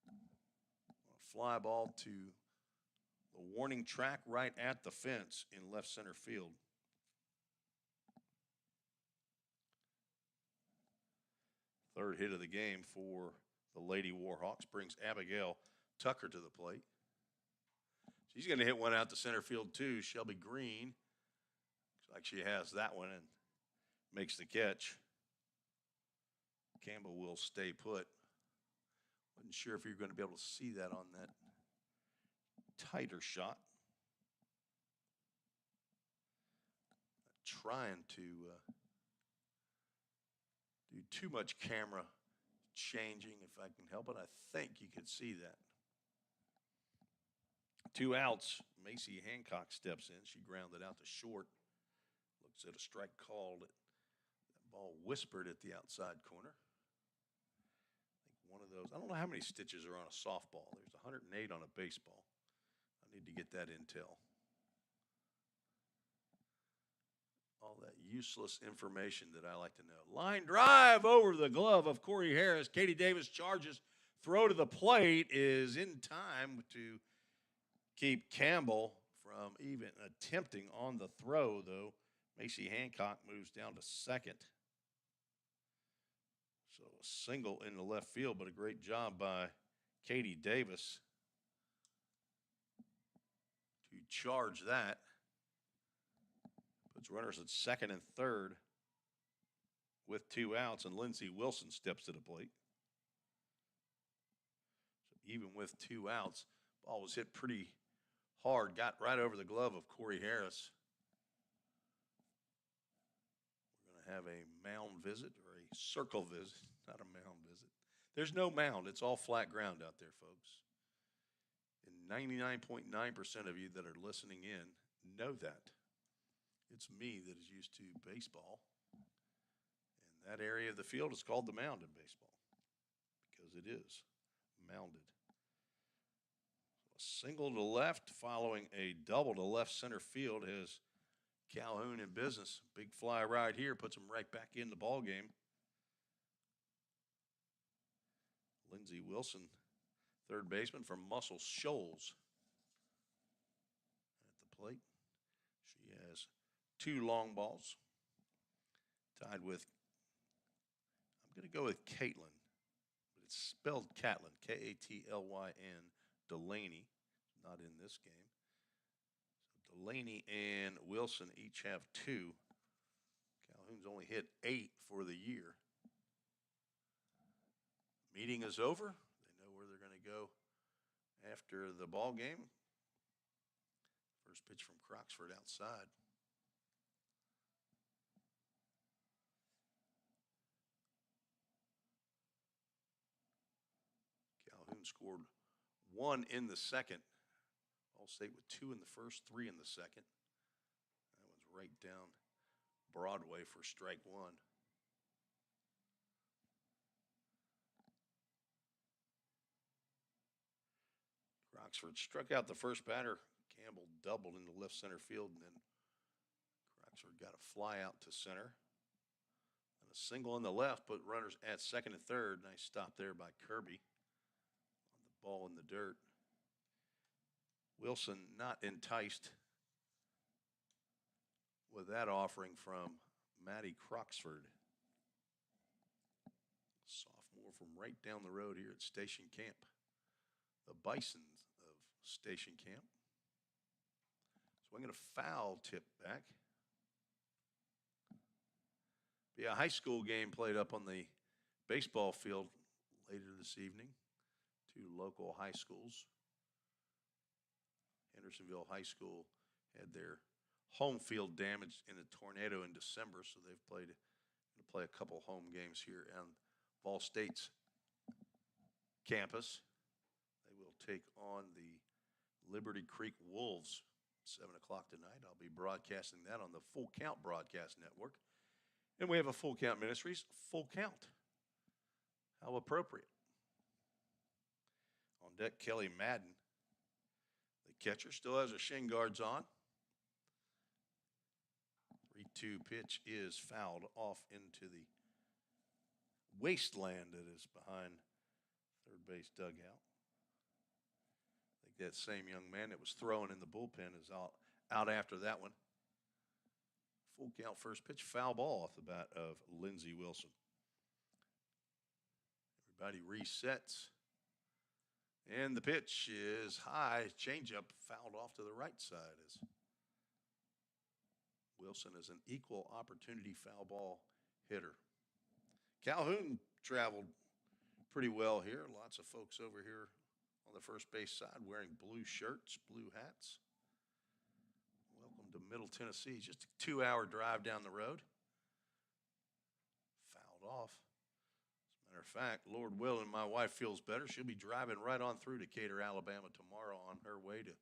A fly ball to the warning track right at the fence in left center field. Third hit of the game for the Lady Warhawks brings Abigail Tucker to the plate. She's going to hit one out to center field too. Shelby Green, looks like she has that one and makes the catch. Campbell will stay put. Wasn't sure if you're going to be able to see that on that tighter shot. Trying to do too much camera changing if I can help it. I think you could see that. 2 outs. Macy Hancock steps in. She grounded out to short. Looks at a strike called. That ball whispered at the outside corner. I think one of those. I don't know how many stitches are on a softball. There's 108 on a baseball. I need to get that intel. All that useless information that I like to know. Line drive over the glove of Corey Harris. Katie Davis charges. Throw to the plate is in time to keep Campbell from from even attempting on the throw, though. Macy Hancock moves down to second. So a single in the left field, but a great job by Katie Davis to charge that. Puts runners at second and third with 2 outs, and Lindsey Wilson steps to the plate. So even with 2 outs, ball was hit pretty hard, got right over the glove of Corey Harris. We're going to have a mound visit or a circle visit, not a mound visit. There's no mound. It's all flat ground out there, folks. And 99.9% of you that are listening in know that. It's me that is used to baseball. And that area of the field is called the mound in baseball because it is mounded. So a single to left following a double to left center field has Calhoun in business. Big fly right here puts him right back in the ball game. Lindsey Wilson, third baseman from Muscle Shoals, at the plate. She has 2 long balls, tied with, I'm going to go with Caitlin, but it's spelled Catlin, Katlyn, Delaney, not in this game. So Delaney and Wilson each have 2. Calhoun's only hit 8 for the year. Meeting is over. They know where they're going to go after the ball game. First pitch from Croxford outside. Calhoun scored 1 in the second. VolState with 2 in the first, 3 in the second. That one's right down Broadway for strike 1. Croxford struck out the first batter. Campbell doubled into left center field, and then Croxford got a fly out to center. And a single on the left, put runners at second and third. Nice stop there by Kirby on the ball in the dirt. Wilson not enticed with that offering from Maddie Croxford. Sophomore from right down the road here at Station Camp. The Bisons of Station Camp. Swinging a foul tip back. Be a high school game played up on the baseball field later this evening. 2 local high schools. Hendersonville High School had their home field damaged in a tornado in December, so they've going to play a couple home games here on VolState's campus. They will take on the Liberty Creek Wolves 7 o'clock tonight. I'll be broadcasting that on the Full Count Broadcast Network. And we have a Full Count Ministries, Full Count. How appropriate. On deck, Kelly Madden. The catcher still has her shin guards on. 3-2 pitch is fouled off into the wasteland that is behind third base dugout. I think that same young man that was throwing in the bullpen is out after that one. Full count first pitch, foul ball off the bat of Lindsey Wilson. Everybody resets. And the pitch is high, changeup fouled off to the right side as Wilson is an equal opportunity foul ball hitter. Calhoun traveled pretty well here. Lots of folks over here on the first base side wearing blue shirts, blue hats. Welcome to Middle Tennessee. Just a 2-hour drive down the road. Fouled off. As a matter of fact, Lord willing, my wife feels better. She'll be driving right on through Decatur, Alabama tomorrow on her way to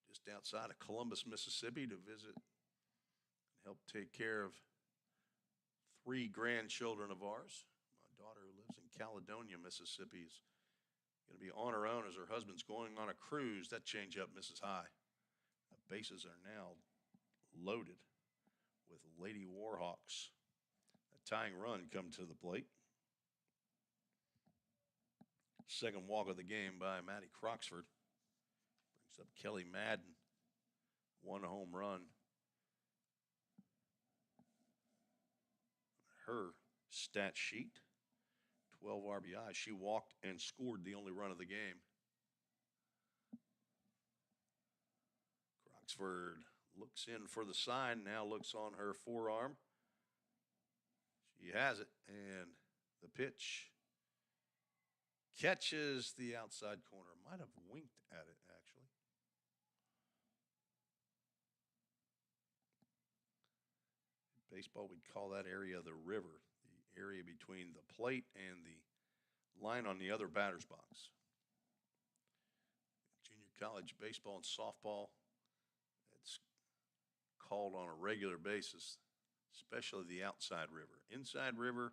just outside of Columbus, Mississippi to visit and help take care of 3 grandchildren of ours. My daughter, who lives in Caledonia, Mississippi, is going to be on her own as her husband's going on a cruise. That changeup misses high. The bases are now loaded with Lady Warhawks. A tying run come to the plate. Second walk of the game by Maddie Croxford. Brings up Kelly Madden. 1 home run. Her stat sheet, 12 RBI. She walked and scored the only run of the game. Croxford looks in for the sign, now looks on her forearm. She has it, and the pitch catches the outside corner. Might have winked at it, actually. In baseball, we'd call that area the river, the area between the plate and the line on the other batter's box. Junior college baseball and softball, it's called on a regular basis, especially the outside river. Inside river,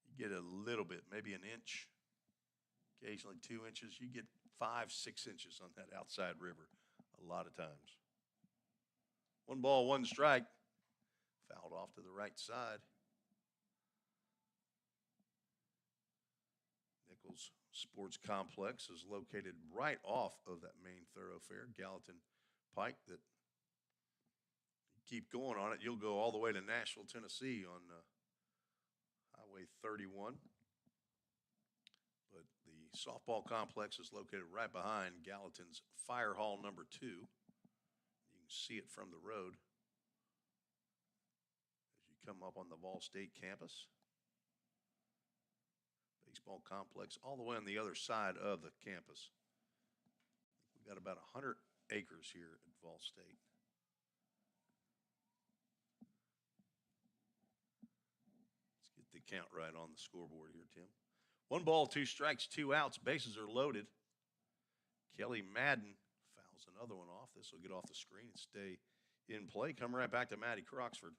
you get a little bit, maybe an inch, occasionally 2 inches. You get 5, 6 inches on that outside river a lot of times. 1 ball, 1 strike. Fouled off to the right side. Nichols Sports Complex is located right off of that main thoroughfare, Gallatin Pike, that you keep going on it, you'll go all the way to Nashville, Tennessee on Highway 31. But the softball complex is located right behind Gallatin's Fire Hall number 2. You can see it from the road as you come up on the VolState campus. Baseball complex all the way on the other side of the campus. We've got about 100 acres here at VolState. Let's get the count right on the scoreboard here, Tim. 1 ball, 2 strikes, 2 outs. Bases are loaded. Kelly Madden fouls another one off. This will get off the screen and stay in play. Come right back to Maddie Croxford.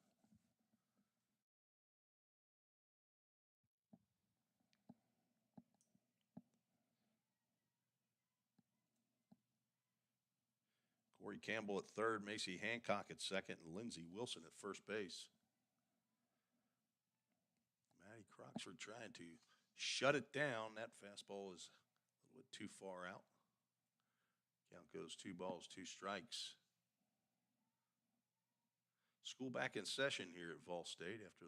Corey Campbell at third, Macy Hancock at second, and Lindsey Wilson at first base. Maddie Croxford trying to shut it down. That fastball is a little bit too far out. Count goes 2 balls, 2 strikes. School back in session here at VolState after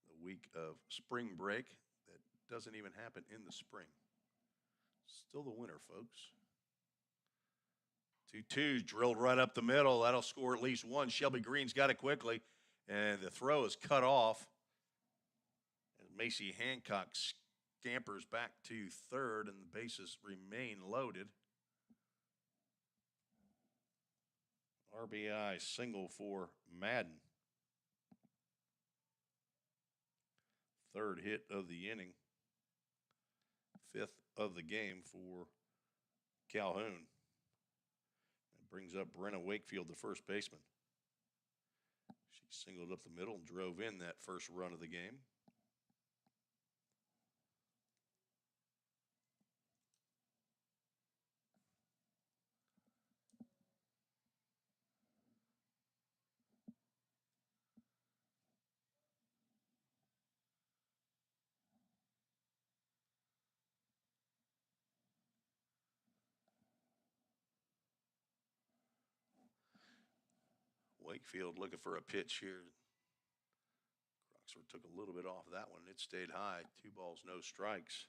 the week of spring break that doesn't even happen in the spring. Still the winter, folks. 2-2 drilled right up the middle. That'll score at least 1. Shelby Green's got it quickly, and the throw is cut off. And Macy Hancock scampers back to third, and the bases remain loaded. RBI single for Madden. 3rd hit of the inning. 5th of the game for Calhoun. Brings up Brenna Wakefield, the first baseman. She singled up the middle and drove in that first run of the game. Wakefield looking for a pitch here. Croxford took a little bit off that one. It stayed high. 2 balls, no strikes.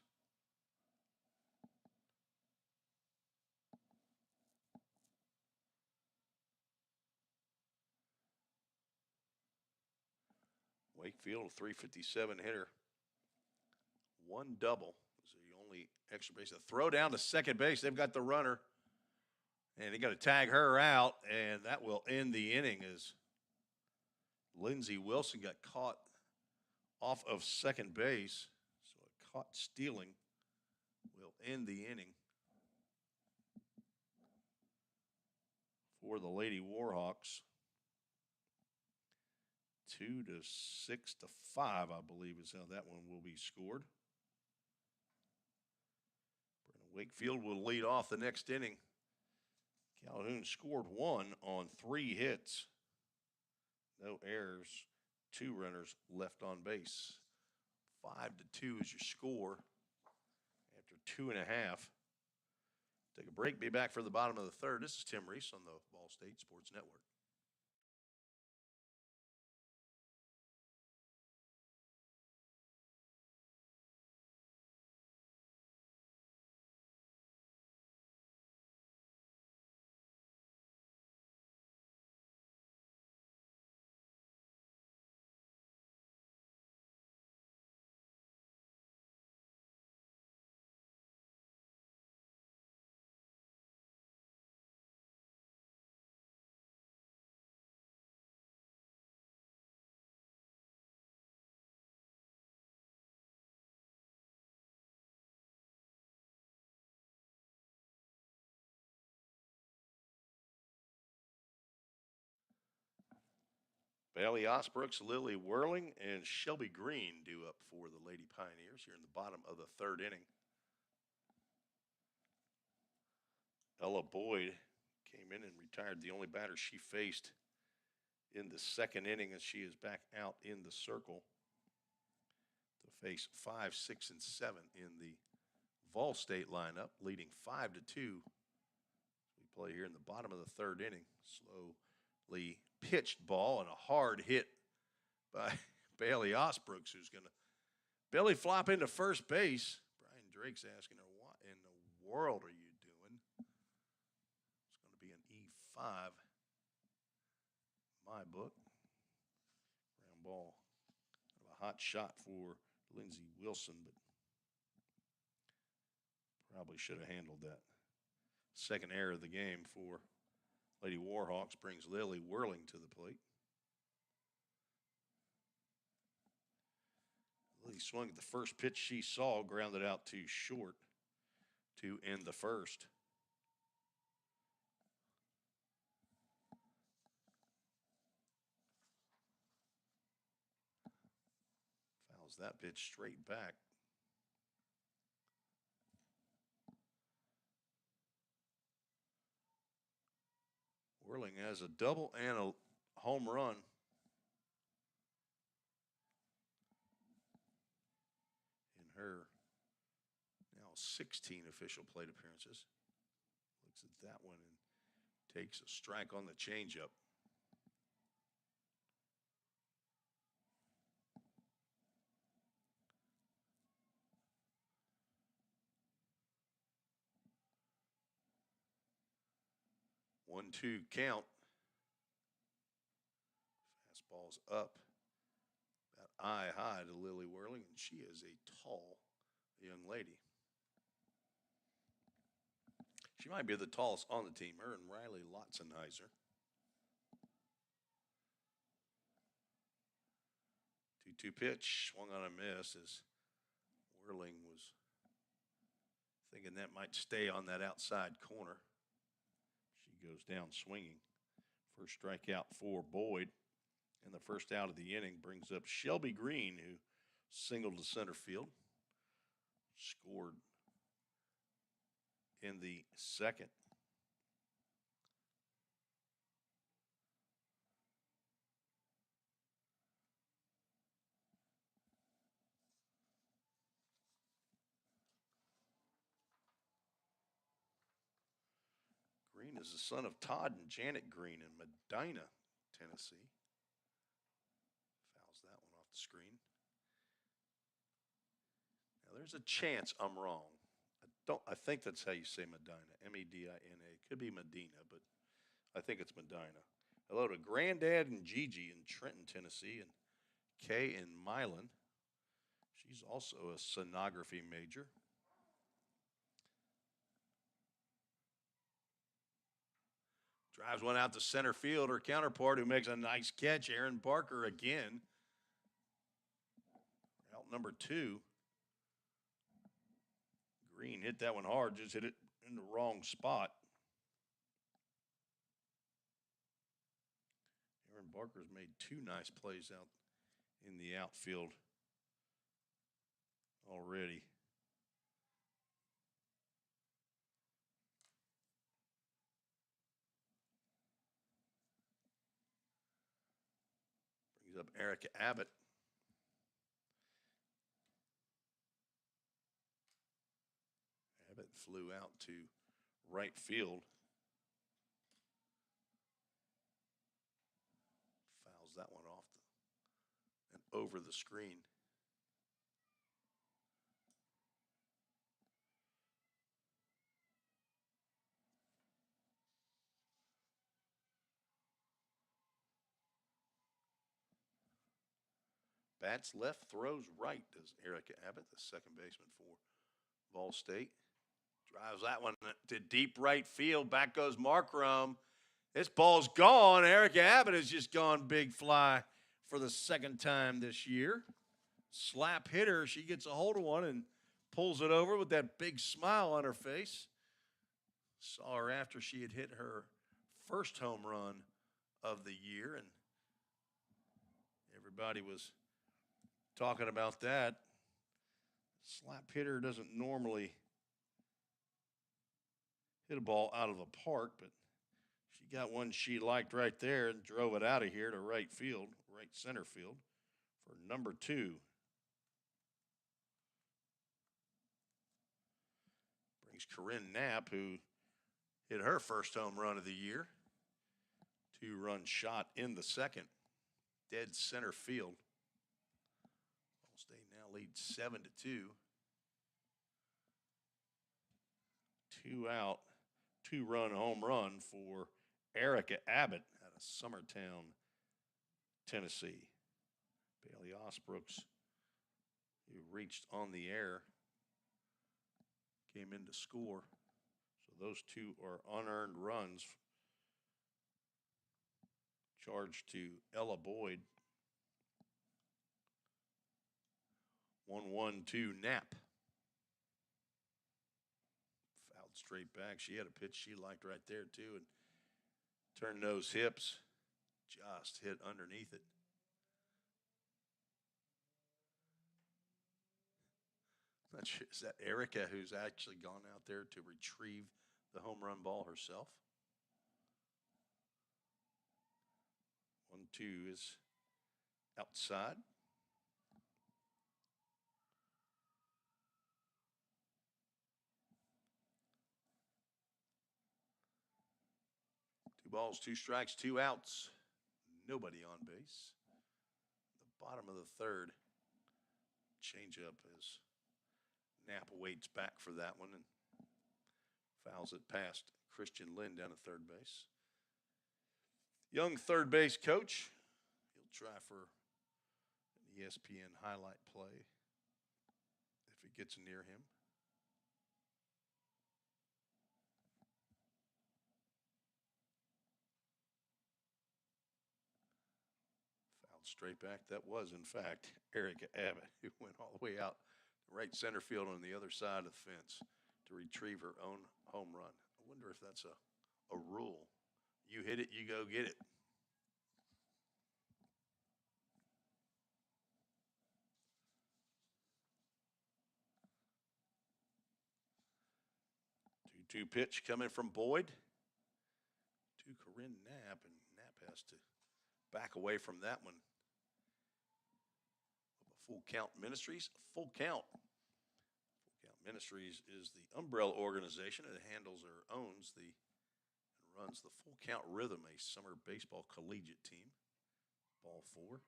Wakefield, a .357 hitter. 1 double is the only extra base. A throw down to second base. They've got the runner. And they got to tag her out, and that will end the inning as Lindsey Wilson got caught off of second base. So a caught stealing will end the inning for the Lady Warhawks. 2-6-5, I believe, is how that one will be scored. Brenna Wakefield will lead off the next inning. Calhoun scored 1 on 3 hits. No errors, 2 runners left on base. 5-2 is your score after 2.5. Take a break, be back for the bottom of the 3rd. This is Tim Reese on the VolState Sports Network. Bailey Osbrooks, Lily Whirling, and Shelby Green due up for the Lady Pioneers here in the bottom of the third inning. Ella Boyd came in and retired, the only batter she faced in the second inning, as she is back out in the circle to face 5, 6, and 7 in the VolState lineup, leading 5-2. We play here in the bottom of the third inning. Slowly pitched ball and a hard hit by Bailey Osbrooks, who's going to belly flop into first base. Brian Drake's asking her, what in the world are you doing? It's going to be an E5. My book. Ground ball. Kind of a hot shot for Lindsey Wilson, but probably should have handled that. Second error of the game for Lady Warhawks brings Lily Whirling to the plate. Lily swung at the first pitch she saw, grounded out too short to end the first. Fouls that pitch straight back. Whirling has a double and a home run. In her now 16 official plate appearances. Looks at that one and takes a strike on the changeup. One-two count. Fastball's up. About eye high to Lily Whirling, and she is a tall young lady. She might be the tallest on the team, her and Riley Lotzenheiser. 2-2 pitch, swung on a miss as Whirling was thinking that might stay on that outside corner. She goes down swinging. First strikeout for Boyd. And the first out of the inning brings up Shelby Green, who singled to center field. Scored in the second. Green is the son of Todd and Janet Green in Medina, Tennessee. Fouls that one off the screen. Now there's a chance I'm wrong. I think that's how you say Medina, Medina. It could be Medina, but I think it's Medina. Hello to Granddad and Gigi in Trenton, Tennessee, and Kay in Milan. She's also a sonography major. Drives one out to center field. Her counterpart, who makes a nice catch, Aaron Barker again. Out number 2. Green hit that one hard, just hit it in the wrong spot. Aaron Barker's made 2 nice plays out in the outfield already. Brings up Erica Abbott. Abbott flew out to right field. Fouls that one off and over the screen. Bats left, throws right, does Erica Abbott, the second baseman for VolState. Drives that one to deep right field. Back goes Markram. This ball's gone. Erica Abbott has just gone big fly for the second time this year. Slap hitter. She gets a hold of one and pulls it over with that big smile on her face. Saw her after she had hit her first home run of the year, and Everybody was talking about that. Slap hitter doesn't normally hit a ball out of the park, but she got one she liked right there and drove it out of here to right field, right center field for number 2. Brings Corinne Knapp, who hit her first home run of the year. 2-run shot in the second. Dead center field. VolState now leads 7-2. 2 out, 2-run home run for Erica Abbott out of Summertown, Tennessee. Bailey Osbrooks, who reached on the air, came in to score. So those 2 are unearned runs charged to Ella Boyd. 1-1-2 Knapp. Fouled straight back. She had a pitch she liked right there too, and turned those hips. Just hit underneath it. Not sure, is that Erica who's actually gone out there to retrieve the home run ball herself? 1-2 is outside. Two balls, 2 strikes, 2 outs. Nobody on base. The bottom of the third. Changeup as Knapp waits back for that one and fouls it past Christian Lynn down at third base. Young third base coach. He'll try for an ESPN highlight play if it gets near him. Fouled straight back. That was, in fact, Erica Abbott, who went all the way out to right center field on the other side of the fence to retrieve her own home run. I wonder if that's a rule. You hit it, you go get it. Two pitch coming from Boyd to Corinne Knapp, and Knapp has to back away from that one. Full Count Ministries, Full Count. Full Count Ministries is the umbrella organization that handles or owns and runs the Full Count Rhythm, a summer baseball collegiate team. Ball 4. I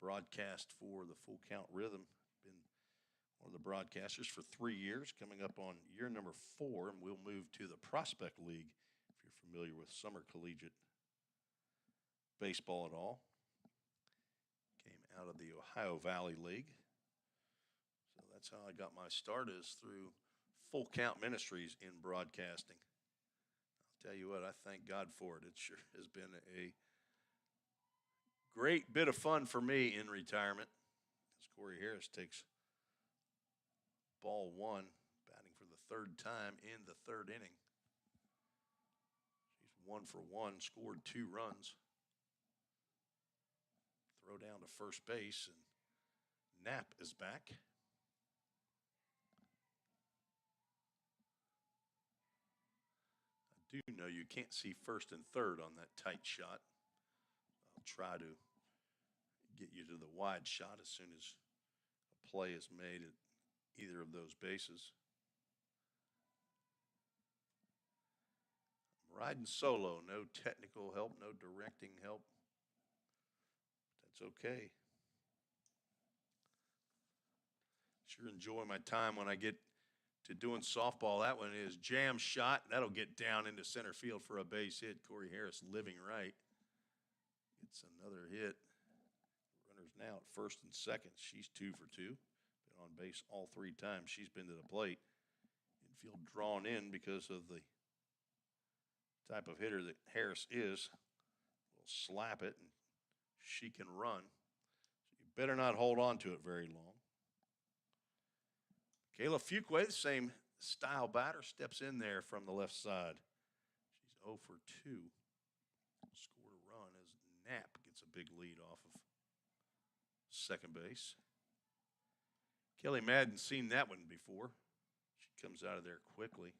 broadcast for the Full Count Rhythm. Been one of the broadcasters for 3 years, coming up on year number 4, and we'll move to the Prospect League if you're familiar with summer collegiate baseball at all. Came out of the Ohio Valley League. So that's how I got my start, is through Full Count Ministries in broadcasting. I'll tell you what, I thank God for it. It sure has been a great bit of fun for me in retirement, as Corey Harris takes ball 1, batting for the 3rd time in the 3rd inning. She's 1 for 1, scored 2 runs. Throw down to first base, and Knapp is back. I do know you can't see first and third on that tight shot. I'll try to get you to the wide shot as soon as a play is made at either of those bases. I'm riding solo, no technical help, no directing help. That's okay. Sure enjoy my time when I get to doing softball. That one is jam shot. That'll get down into center field for a base hit. Corey Harris living right. Gets another hit. Runners now at first and second. She's 2 for 2. Been on base all 3 times she's been to the plate. Infield drawn in because of the type of hitter that Harris is. We'll slap it, and she can run. So you better not hold on to it very long. Kayla Fuqua, the same style batter, steps in there from the left side. She's 0 for 2. Scored a run gets a big lead off of second base. Kelly Madden's seen that one before. She comes out of there quickly.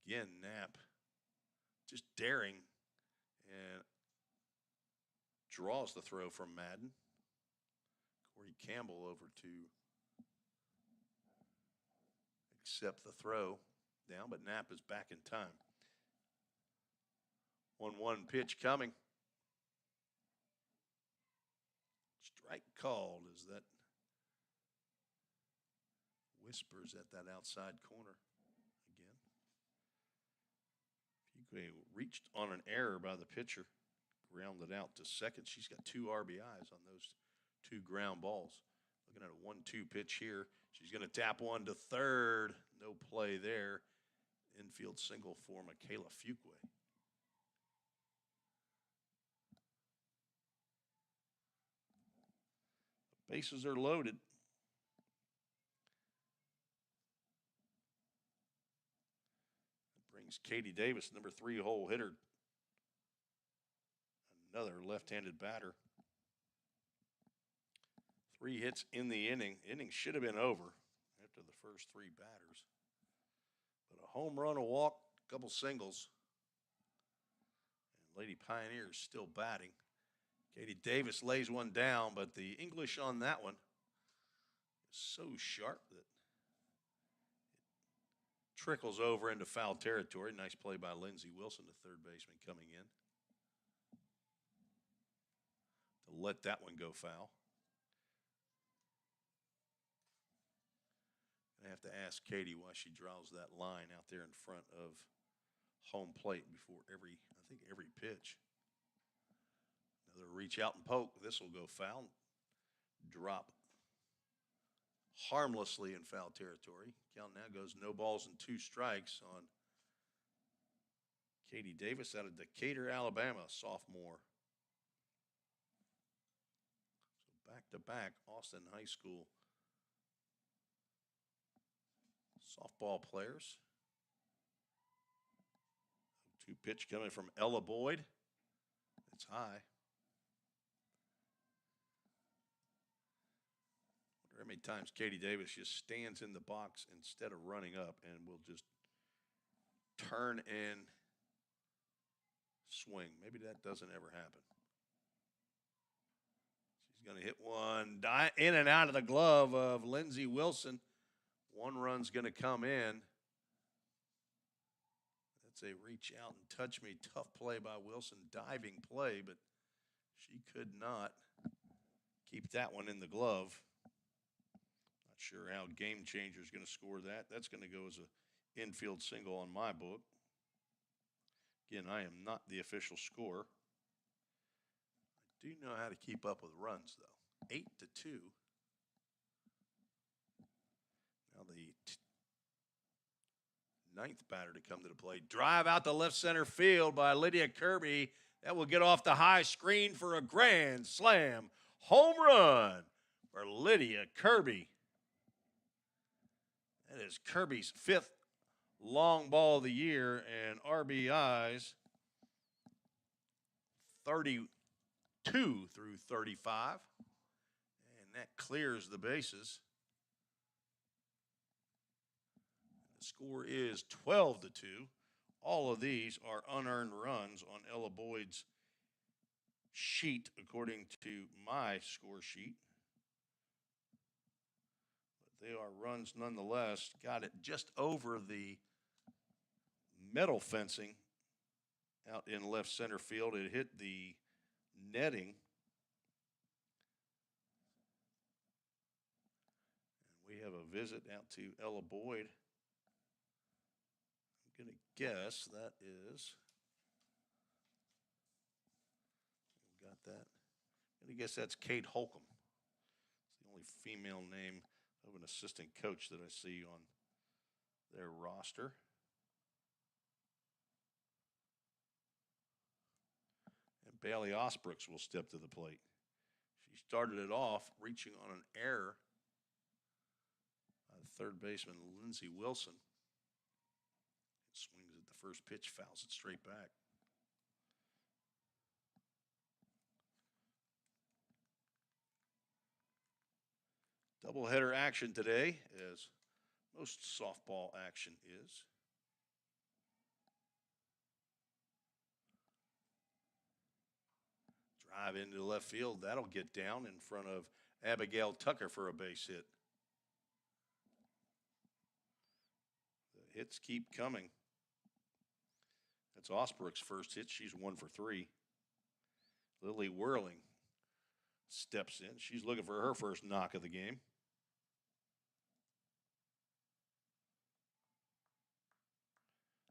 Again, Knapp just daring and draws the throw from Madden. Corey Campbell over to accept the throw down, but Knapp is back in time. 1-1 pitch coming. Strike called as that whispers at that outside corner again. Fugue reached on an error by the pitcher, grounded out to second. She's got 2 RBIs on those 2 ground balls. Looking at a 1-2 pitch here. She's going to tap one to third. No play there. Infield single for Michaela Fugue. The bases are loaded. That brings Katie Davis, number 3 hole hitter. Another left-handed batter. 3 hits in the inning. Inning should have been over after the first 3 batters. But a home run, a walk, a couple singles. And Lady Pioneers still batting. Katie Davis lays one down, but the English on that one is so sharp that it trickles over into foul territory. Nice play by Lindsey Wilson, the third baseman coming in, to let that one go foul. I have to ask Katie why she draws that line out there in front of home plate before every pitch. Another reach out and poke. This will go foul. Drop harmlessly in foul territory. Count now goes no balls and 2 strikes on Katie Davis out of Decatur, Alabama, sophomore. So back-to-back Austin High School softball players. 2 pitch coming from Ella Boyd. It's high. Wonder how many times Katie Davis just stands in the box instead of running up and will just turn and swing. Maybe that doesn't ever happen. She's going to hit one in and out of the glove of Lindsey Wilson. 1 run's going to come in. That's a reach out and touch me. Tough play by Wilson. Diving play, but she could not keep that one in the glove. Not sure how Game Changer is going to score that. That's going to go as an infield single on my book. Again, I am not the official scorer. I do know how to keep up with runs, though. 8-2. Now the 9th batter to come to the plate. Drive out to left center field by Lydia Kirby. That will get off the high screen for a grand slam home run for Lydia Kirby. That is Kirby's 5th long ball of the year, and RBIs 32 through 35. And that clears the bases. The score is 12-2. All of these are unearned runs on Ella Boyd's sheet, according to my score sheet. But they are runs nonetheless. Got it just over the metal fencing out in left center field. It hit the netting. And we have a visit out to Ella Boyd. I'm going to guess that is, got that. I'm going to guess that's Kate Holcomb. It's the only female name of an assistant coach that I see on their roster. And Bailey Osbrooks will step to the plate. She started it off reaching on an error by third baseman Lindsey Wilson. Swings at the first pitch fouls it straight back. Doubleheader action today, as most softball action is. Drive into the left field. That'll get down in front of Abigail Tucker for a base hit. The hits keep coming. That's Osbrook's first hit. She's 1 for 3. Lily Whirling steps in. She's looking for her first knock of the game.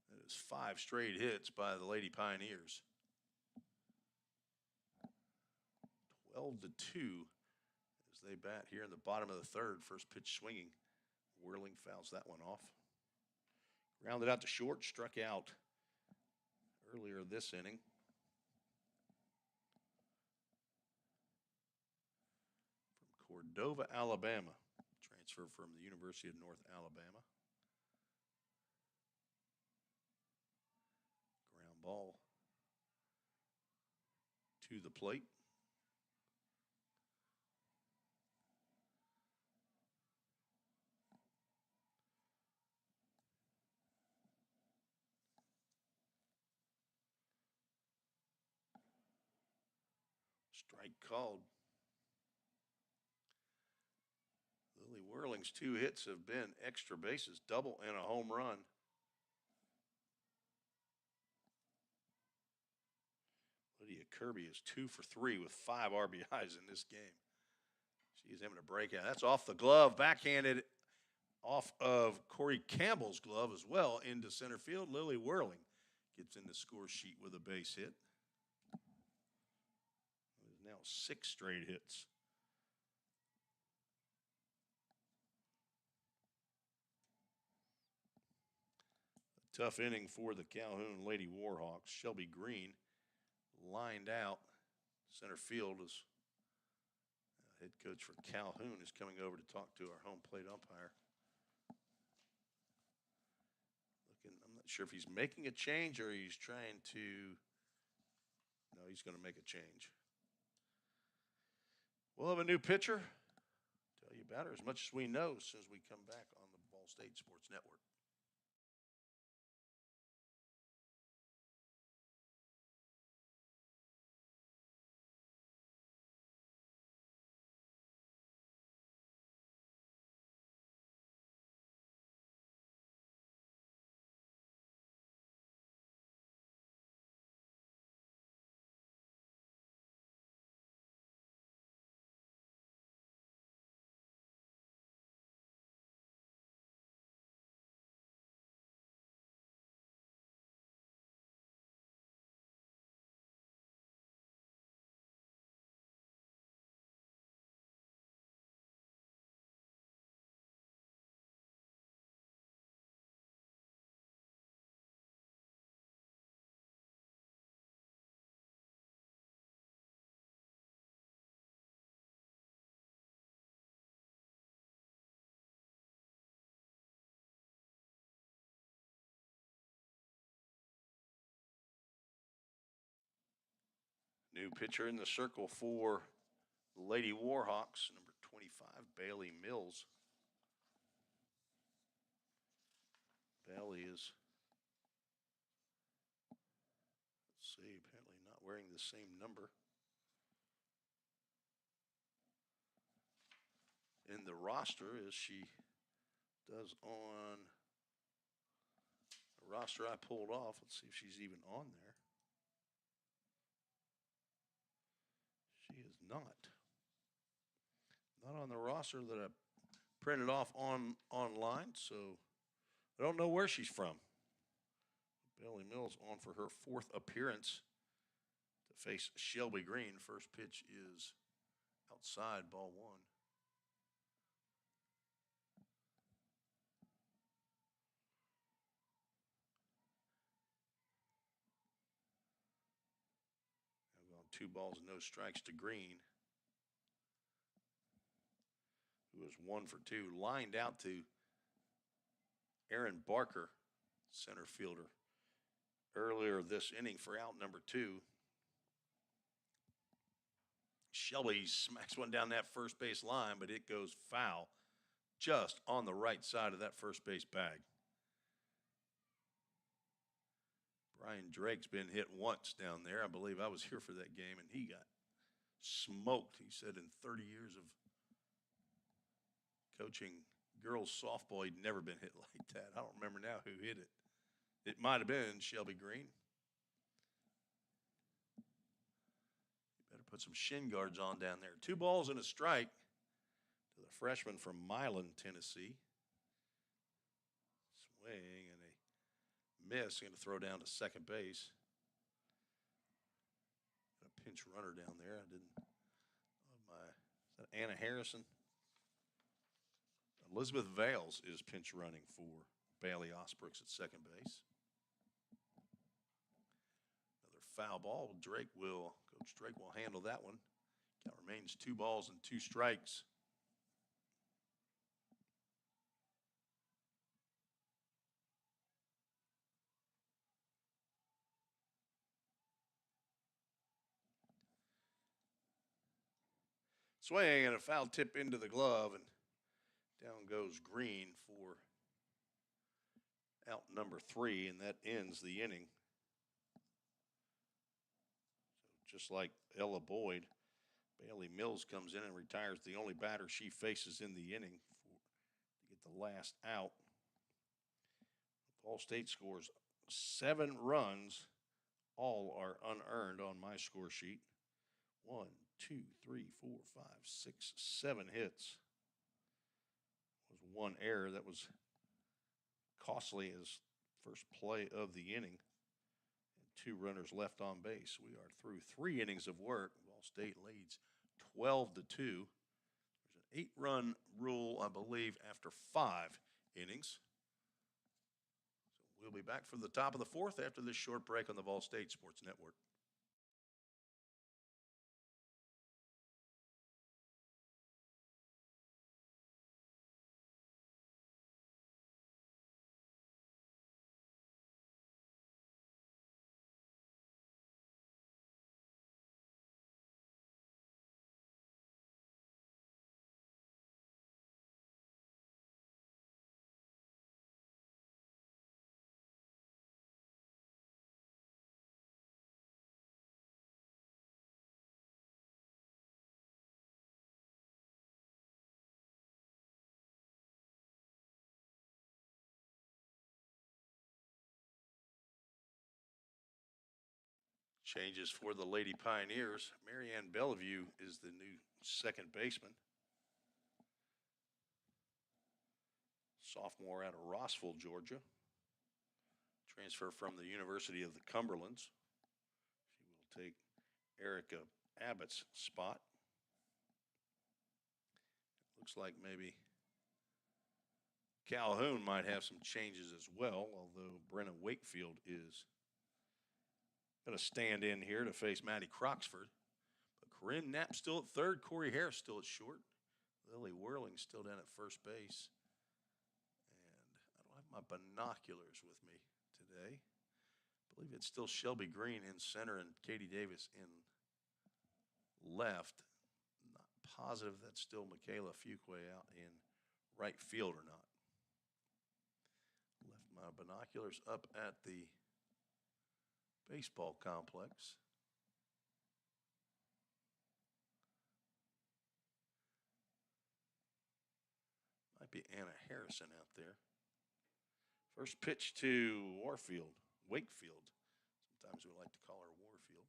That is 5 straight hits by the Lady Pioneers. 12-2 as they bat here in the bottom of the third. First pitch swinging. Whirling fouls that one off. Grounded out to short, struck out earlier this inning. From Cordova, Alabama. Transfer from the University of North Alabama. Ground ball to the plate. Strike called. Lily Whirling's 2 hits have been extra bases, double and a home run. Lydia Kirby is 2 for 3 with 5 RBIs in this game. She's having a breakout. That's off the glove, backhanded off of Corey Campbell's glove as well into center field. Lily Whirling gets in the score sheet with a base hit. There's now 6 straight hits. A tough inning for the Calhoun Lady Warhawks. Shelby Green lined out center field as head coach for Calhoun is coming over to talk to our home plate umpire. I'm not sure if he's making a change or he's trying to. No, he's going to make a change. We'll have a new pitcher. Tell you about her as much as we know as soon as we come back on the VolState Sports Network. New pitcher in the circle for the Lady Warhawks, number 25, Bailey Mills. Bailey is, let's see, apparently not wearing the same number. In the roster as she does on the roster I pulled off. Let's see if she's even on there. She is not. Not on the roster that I printed off online, so I don't know where she's from. Bailey Mills on for her 4th appearance to face Shelby Green. First pitch is outside, ball 1. Now going 2 balls and no strikes to Green, who is 1 for 2. Lined out to Aaron Barker, center fielder. earlier this inning for out number 2. Shelby smacks one down that first base line, but it goes foul just on the right side of that first base bag. Brian Drake's been hit once down there. I believe I was here for that game, and he got smoked. He said in 30 years of coaching girls softball, he'd never been hit like that. I don't remember now who hit it. It might have been Shelby Green. You better put some shin guards on down there. 2 balls and a strike to the freshman from Milan, Tennessee. Swing and a miss. Going to throw down to second base. Got a pinch runner down there. I didn't. Is that Anna Harrison? Elizabeth Vales is pinch running for Bailey Osbrooks at second base. Another foul ball. Coach Drake will handle that one. Count remains 2 balls and 2 strikes. Swing and a foul tip into the glove, and down goes Green for out number 3, and that ends the inning. So just like Ella Boyd, Bailey Mills comes in and retires the only batter she faces in the inning to get the last out. VolState scores 7 runs. All are unearned on my score sheet. 1, 2, 3, 4, 5, 6, 7 hits. Was 1 error that was costly as first play of the inning. And 2 runners left on base. We are through 3 innings of work. VolState leads 12-2. There's an 8-run rule, I believe, after 5 innings. So we'll be back for the top of the 4th after this short break on the VolState Sports Network. Changes for the Lady Pioneers. Marianne Bellevue is the new second baseman. Sophomore out of Rossville, Georgia. Transfer from the University of the Cumberlands. She will take Erica Abbott's spot. Looks like maybe Calhoun might have some changes as well, although Brenna Wakefield is going to stand in here to face Maddie Croxford. But Corinne Knapp still at third. Corey Harris still at short. Lily Whirling still down at first base. And I don't have my binoculars with me today. I believe it's still Shelby Green in center and Katie Davis in left. Not positive that's still Michaela Fuqua out in right field or not. Left my binoculars up at the baseball complex. Might be Anna Harrison out there. First pitch to Wakefield. Sometimes we like to call her Warfield.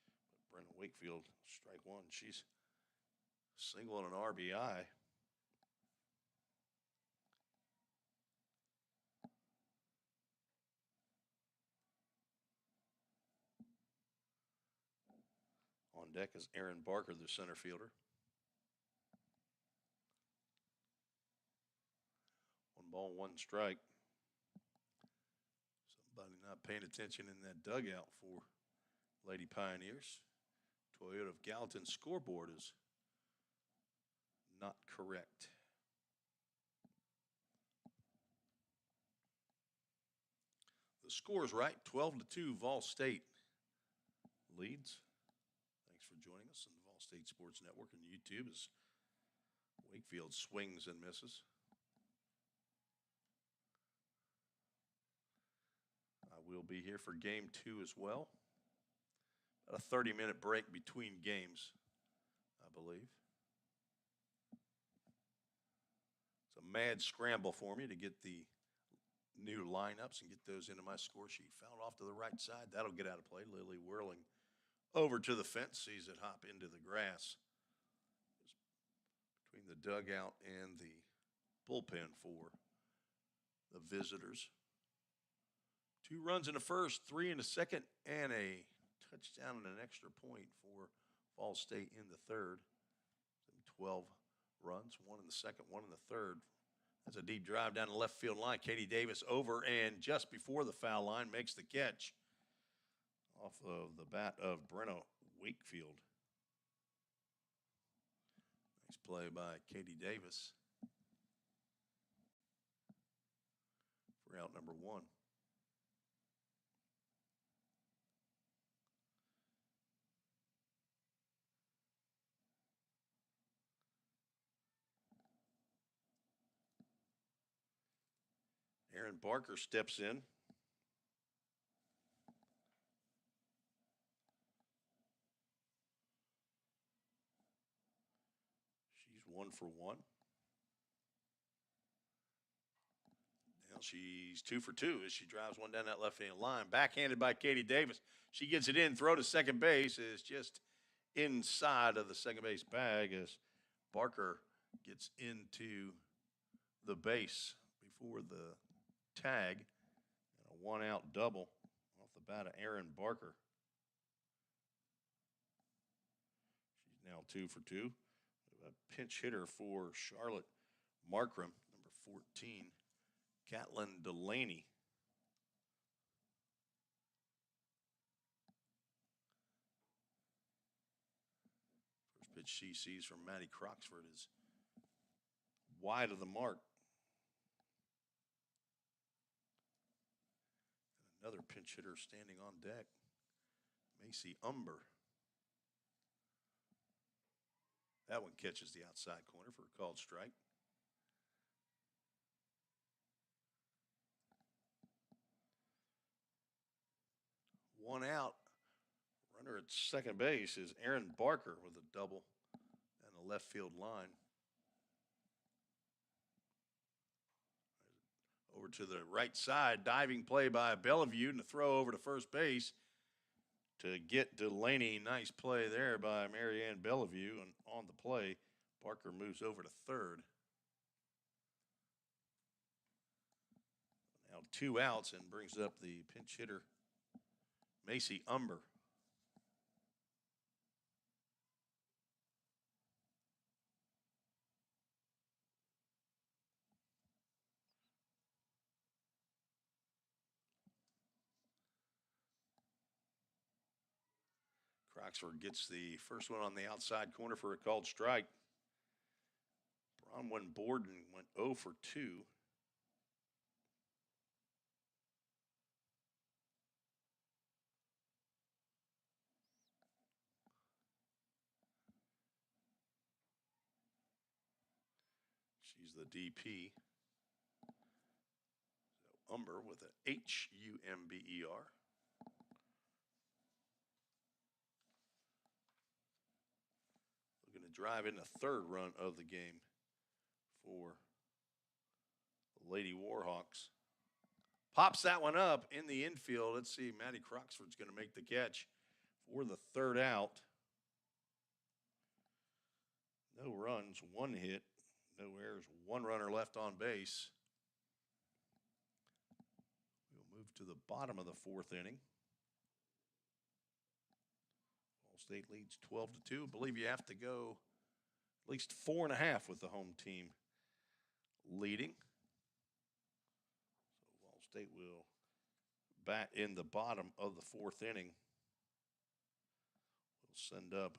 But Brenna Wakefield, strike 1. She's single and an RBI. On deck is Aaron Barker, the center fielder. 1 ball, 1 strike. Somebody not paying attention in that dugout for Lady Pioneers. Toyota of Gallatin scoreboard is not correct. The score's right, 12-2, VolState leads. Thanks for joining us on the VolState Sports Network and YouTube as Wakefield swings and misses. I will be here for game 2 as well. About a 30-minute break between games, I believe. It's a mad scramble for me to get the new lineups and get those into my score sheet. Fouled off to the right side. That'll get out of play. Lily whirling over to the fence, sees it hop into the grass. Between the dugout and the bullpen for the visitors. 2 runs in the first, 3 in the second, and a touchdown and an extra point for VolState in the third. 12 runs, 1 in the second, 1 in the third. That's a deep drive down the left field line. Katie Davis over and just before the foul line makes the catch off of the bat of Brenna Wakefield. Nice play by Katie Davis for out number 1. Aaron Barker steps in. She's 1 for 1. Now she's 2 for 2 as she drives one down that left-hand line. Backhanded by Katie Davis. She gets it in. Throw to second base is just inside of the second base bag as Barker gets into the base before the tag, and a 1-out double off the bat of Aaron Barker. She's now 2 for 2. A pinch hitter for Charlotte Markram, number 14, Catlin Delaney. First pitch she sees from Maddie Croxford is wide of the mark. Another pinch hitter standing on deck, Macy Umber. That one catches the outside corner for a called strike. One out. Runner at second base is Aaron Barker with a double and a left field line. Over to the right side, diving play by Bellevue and a throw over to first base to get Delaney. Nice play there by Marianne Bellevue, and on the play, Barker moves over to third. Now 2 outs and brings up the pinch hitter, Macy Umber. Croxford gets the first one on the outside corner for a called strike. Bronwyn Borden went 0 for 2. She's the DP. So Umber with an Humber. Looking to drive in the third run of the game for the Lady Warhawks. Pops that one up in the infield. Let's see, Maddie Croxford's going to make the catch for the third out. No runs, 1 hit, no errors, 1 runner left on base. We'll move to the bottom of the 4th inning. VolState leads 12-2. I believe you have to go at least 4.5 with the home team leading. So VolState will bat in the bottom of the 4th inning. We'll send up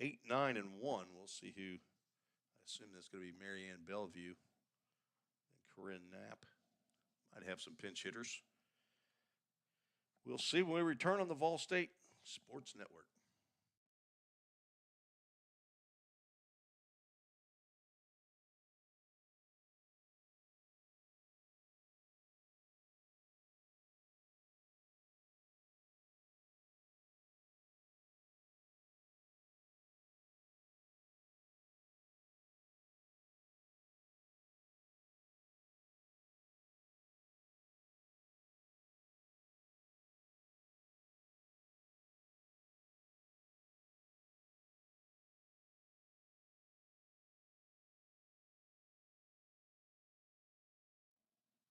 8, 9, and 1. We'll see who. I assume that's going to be Marianne Bellevue and Corinne Knapp. Might have some pinch hitters. We'll see when we return on the VolState Sports Network.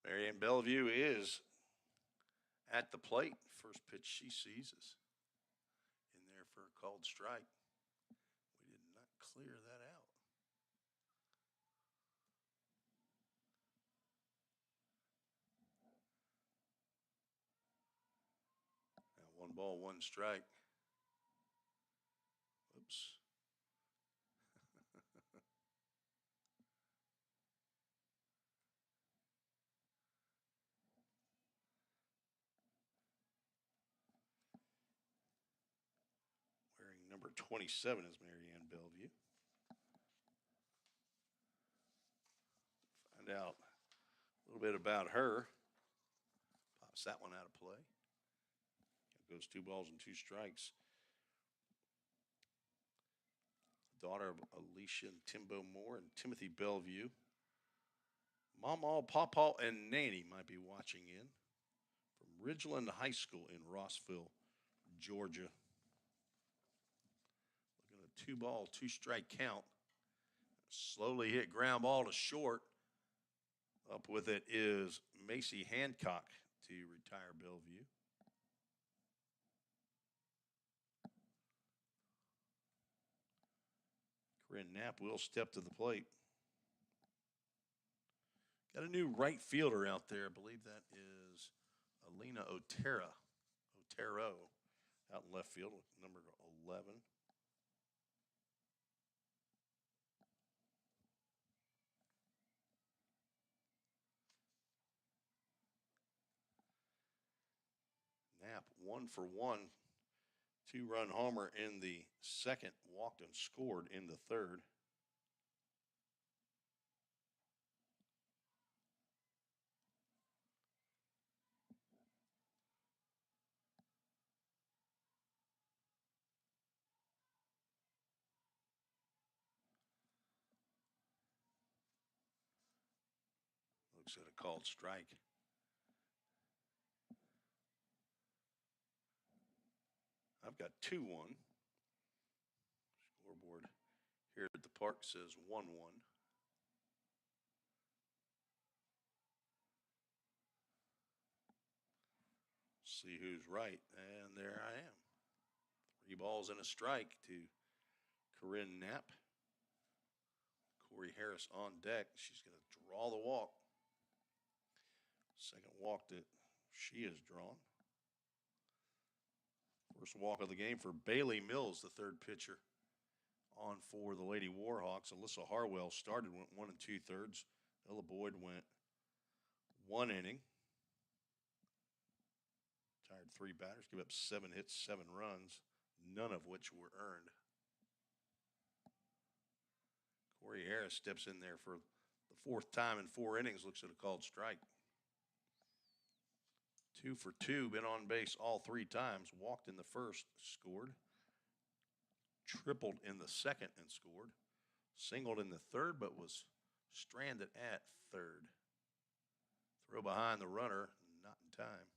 Marianne Bellevue is at the plate. First pitch she sees is in there for a called strike. We did not clear that out. Now 1-1 strike. Oops. Wearing number 27 is Marianne Bellevue. Find out a little bit about her. Pops that one out of play. Goes 2-2 strikes. Daughter of Alicia and Timbo Moore and Timothy Bellevue. Mama, Papa, and Nanny might be watching in from Ridgeland High School in Rossville, Georgia. Looking at a 2-2 strike count. Slowly hit ground ball to short. Up with it is Macy Hancock to retire Bellevue. Corinne Knapp will step to the plate. Got a new right fielder out there. I believe that is Alina Otero out in left field with number 11. Knapp 1-for-1, 2-run homer in the second, walked and scored in the third. Looks at a called strike. I've got 2-1. Scoreboard here at the park says 1-1. See who's right, and there I am. 3 balls and a strike to Corinne Knapp. Corey Harris on deck. She's going to draw the walk. Second walk that she has drawn. First walk of the game for Bailey Mills, the third pitcher on for the Lady Warhawks. Alyssa Harwell started, went 1 2/3. Ella Boyd went 1 inning. Tired 3 batters, give up 7 hits, 7 runs, none of which were earned. Corey Harris steps in there for the 4th time in 4 innings, looks at a called strike. 2 for 2, been on base all 3 times, walked in the first, scored. Tripled in the second and scored. Singled in the third, but was stranded at third. Throw behind the runner, not in time.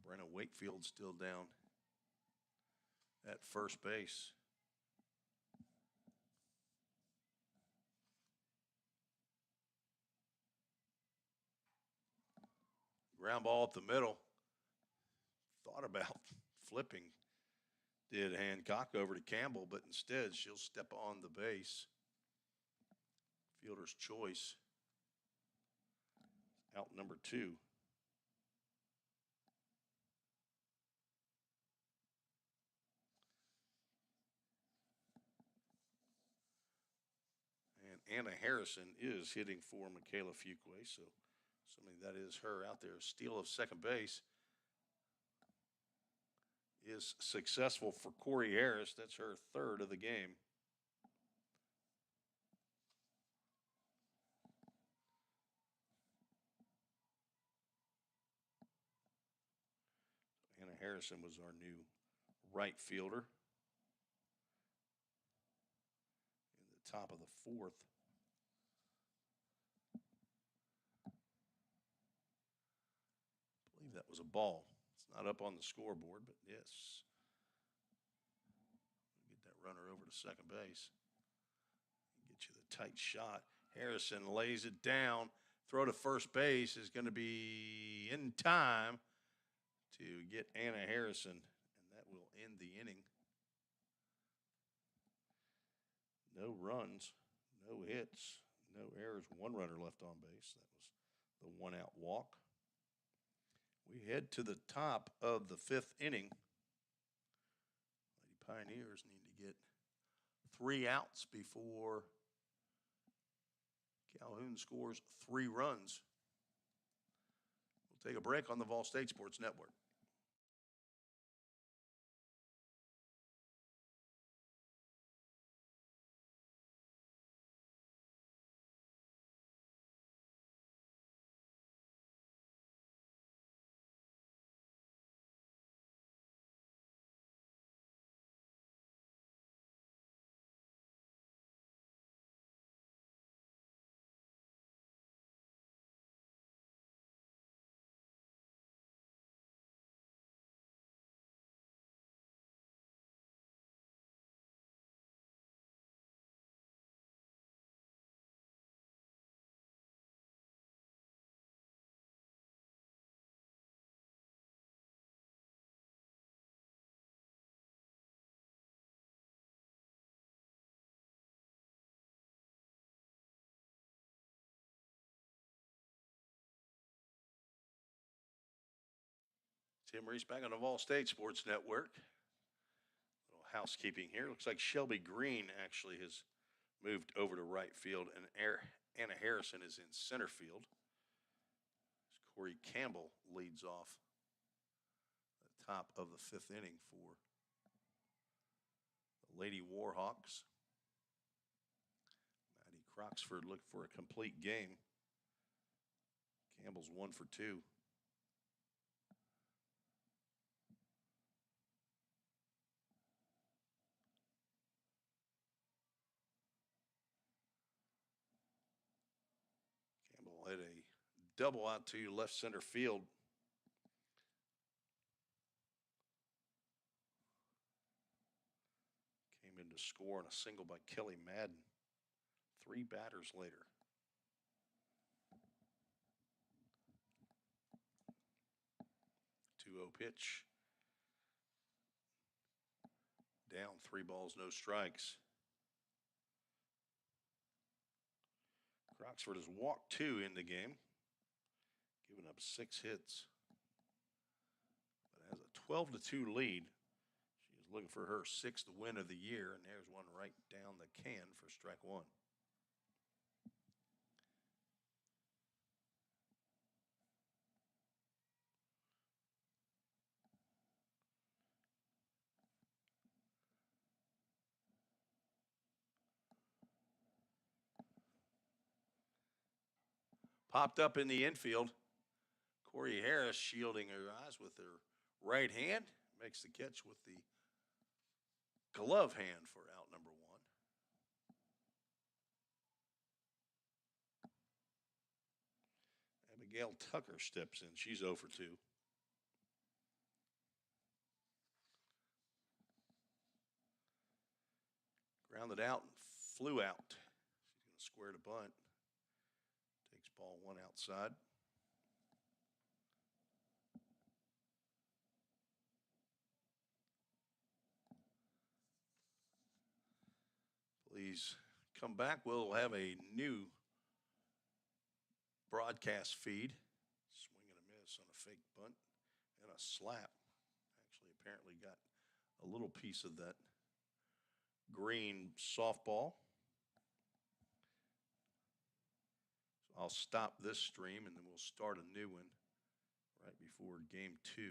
Brenna Wakefield still down at first base. Ground ball up the middle. Thought about flipping, did Hancock over to Campbell, but instead she'll step on the base. Fielder's choice. Out number 2. And Anna Harrison is hitting for Michaela Fuquay, so Assuming that is her out there. Steal of second base is successful for Corey Harris. That's her third of the game. Anna Harrison was our new right fielder in the top of the fourth. I believe that was a ball. It's not up on the scoreboard, but yes. Get that runner over to second base. Get you the tight shot. Harrison lays it down. Throw to first base is going to be in time to get Anna Harrison, and that will end the inning. No runs, no hits, no errors. One runner left on base. That was the one-out walk. We head to the top of the fifth inning. Lady Pioneers need to get 3 outs before Calhoun scores 3 runs. We'll take a break on the VolState Sports Network. Tim Reese back on the VolState Sports Network. Little housekeeping here. Looks like Shelby Green actually has moved over to right field, and Anna Harrison is in center field. Corey Campbell leads off the top of the fifth inning for the Lady Warhawks. Maddie Croxford looking for a complete game. Campbell's 1 for 2. Campbell had a double out to left center field. Came in to score on a single by Kelly Madden. 3 batters later. 2-0 pitch. Down 3 balls, no strikes. Croxford has walked 2 in the game, giving up 6 hits, but has a 12-2 lead. She is looking for her 6th win of the year, and there's one right down the can for strike 1. Popped up in the infield. Corey Harris shielding her eyes with her right hand. Makes the catch with the glove hand for out number 1. Abigail Tucker steps in. She's 0 for 2. Grounded out and flew out. She's going to square to bunt. Takes ball 1 outside. Please come back. We'll have a new broadcast feed. Swing and a miss on a fake bunt and a slap. Actually, apparently got a little piece of that green softball. So I'll stop this stream and then we'll start a new one right before game 2.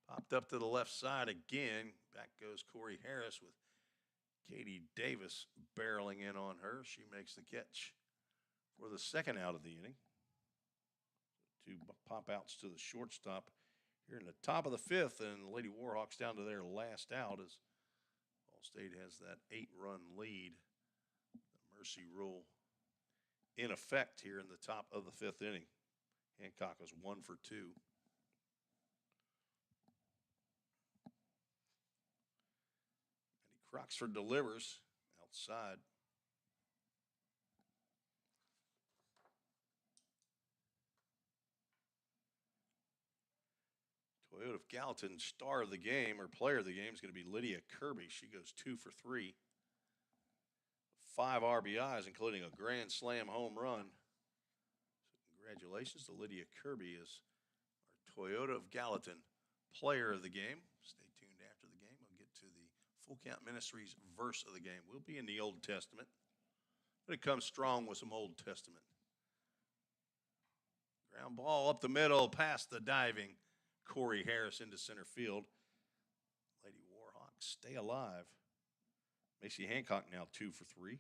Popped up to the left side again. Back goes Corey Harris with Katie Davis barreling in on her. She makes the catch for the second out of the inning. 2 pop outs to the shortstop here in the top of the 5th, and the Lady Warhawks down to their last out as VolState has that 8-run lead. The mercy rule in effect here in the top of the 5th inning. Hancock was 1 for 2. Croxford delivers outside. Toyota of Gallatin's star of the game, or player of the game, is going to be Lydia Kirby. She goes 2 for 3. 5 RBIs, including a grand slam home run. So congratulations to Lydia Kirby as our Toyota of Gallatin player of the game. Stay tuned after the game. We'll get to the Full Count Ministries verse of the game. We'll be in the Old Testament, but it comes strong with some Old Testament. Ground ball up the middle, past the diving Corey Harris into center field. Lady Warhawks stay alive. Macy Hancock now 2 for 3.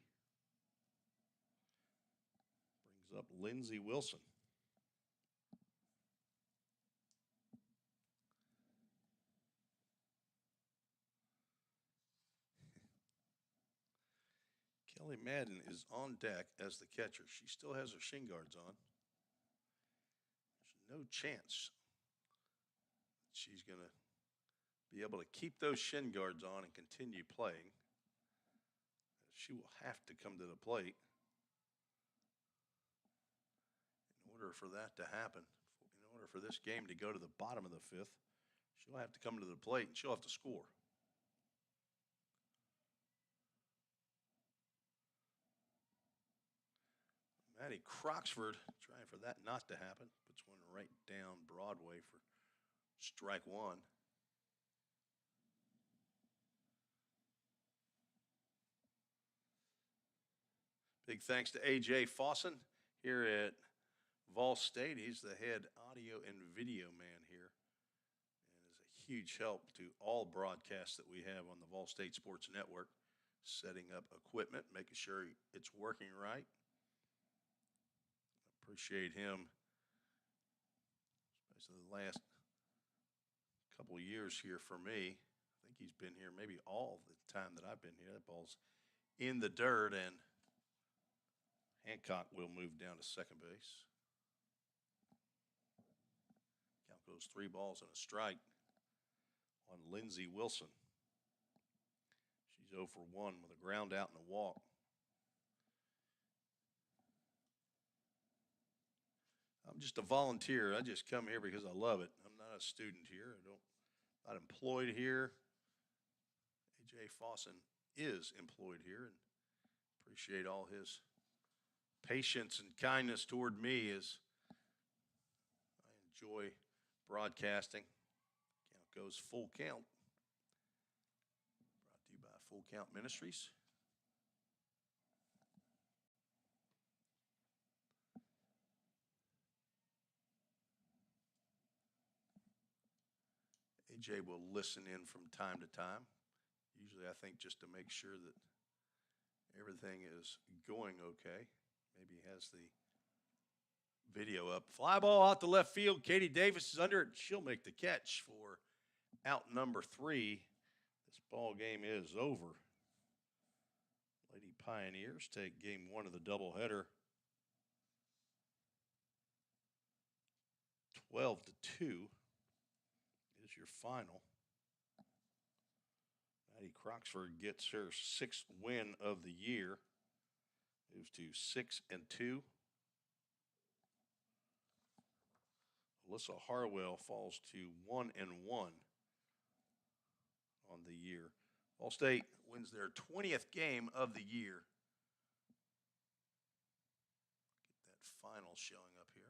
Brings up Lindsey Wilson. Kelly Madden is on deck as the catcher. She still has her shin guards on. There's no chance she's going to be able to keep those shin guards on and continue playing. She will have to come to the plate in order for that to happen. In order for this game to go to the bottom of the 5th, she'll have to come to the plate and she'll have to score. Maddie Croxford trying for that not to happen. Puts one right down Broadway for strike 1. Big thanks to A.J. Fawson here at VolState. He's the head audio and video man here and is a huge help to all broadcasts that we have on the VolState Sports Network, setting up equipment, making sure it's working right. Appreciate him, especially the last couple of years here for me. I think he's been here maybe all the time that I've been here. That ball's in the dirt, and Hancock will move down to second base. Count goes 3 balls and a strike on Lindsey Wilson. She's 0 for 1 with a ground out and a walk. I'm just a volunteer. I just come here because I love it. I'm not a student here. Not employed here. A.J. Fawson is employed here, and appreciate all his patience and kindness toward me as I enjoy broadcasting. Count goes Full Count. Brought to you by Full Count Ministries. AJ will listen in from time to time. Usually, I think, just to make sure that everything is going okay. Maybe he has the video up. Fly ball out to left field. Katie Davis is under it. She'll make the catch for out number 3. This ball game is over. Lady Pioneers take game 1 of the doubleheader 12-2. Is your final. Maddie Croxford gets her 6th win of the year. Moves to 6-2. Alyssa Harwell falls to 1-1 on the year. VolState wins their 20th game of the year. Get that final showing up here.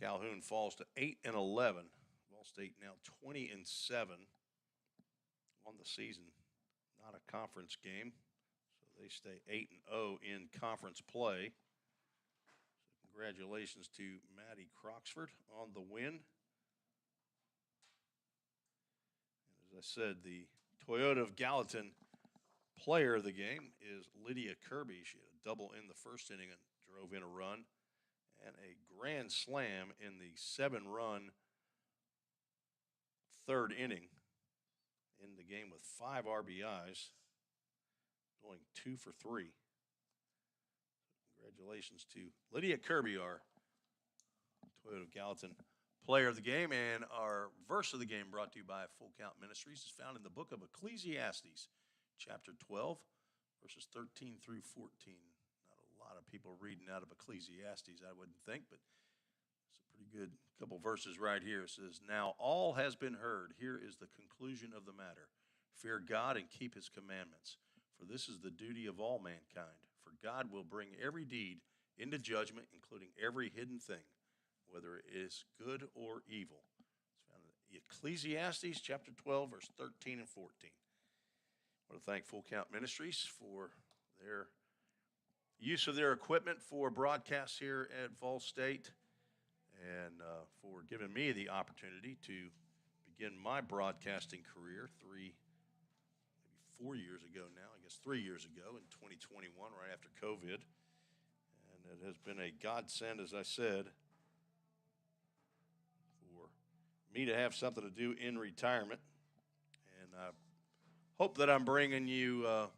Calhoun falls to 8-11. VolState now 20-7 on the season. Not a conference game, so They stay 8-0 in conference play. So congratulations to Maddie Croxford on the win. And as I said, the Toyota of Gallatin player of the game is Lydia Kirby. She had a double in the first inning and drove in a run, and a grand slam in the 7-run third inning in the game with 5 RBIs, going 2 for 3. Congratulations to Lydia Kirby, our Toyota of Gallatin player of the game. And our verse of the game, brought to you by Full Count Ministries, is found in the book of Ecclesiastes, chapter 12, verses 13 through 14. Not a lot of people reading out of Ecclesiastes, I wouldn't think, but it's a pretty good couple verses right here. It says, "Now all has been heard. Here is the conclusion of the matter. Fear God and keep his commandments, for this is the duty of all mankind. For God will bring every deed into judgment, including every hidden thing, whether it is good or evil." It's found in Ecclesiastes chapter 12, verse 13 and 14. I want to thank Full Count Ministries for their use of their equipment for broadcasts here at VolState, and for giving me the opportunity to begin my broadcasting career 4 years ago now, I guess 3 years ago in 2021, right after COVID. And it has been a godsend, as I said, for me to have something to do in retirement. And I hope that I'm bringing you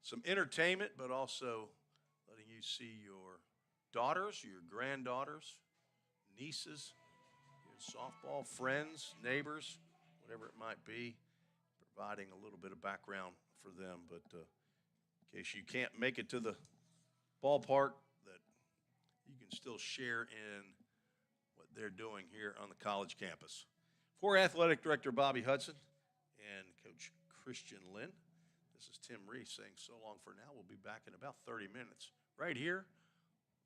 some entertainment, but also letting you see your daughters, your granddaughters, nieces, your softball friends, neighbors, whatever it might be, providing a little bit of background for them. But in case you can't make it to the ballpark, that you can still share in what they're doing here on the college campus. For Athletic Director Bobby Hudson and Coach Christian Lynn, this is Tim Reese saying so long for now. We'll be back in about 30 minutes right here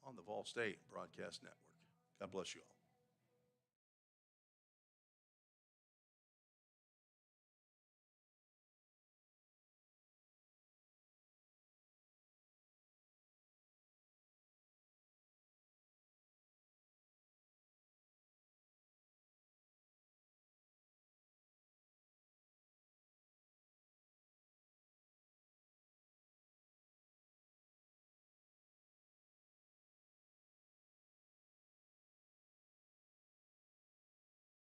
on the VolState Broadcast Network. God bless you all.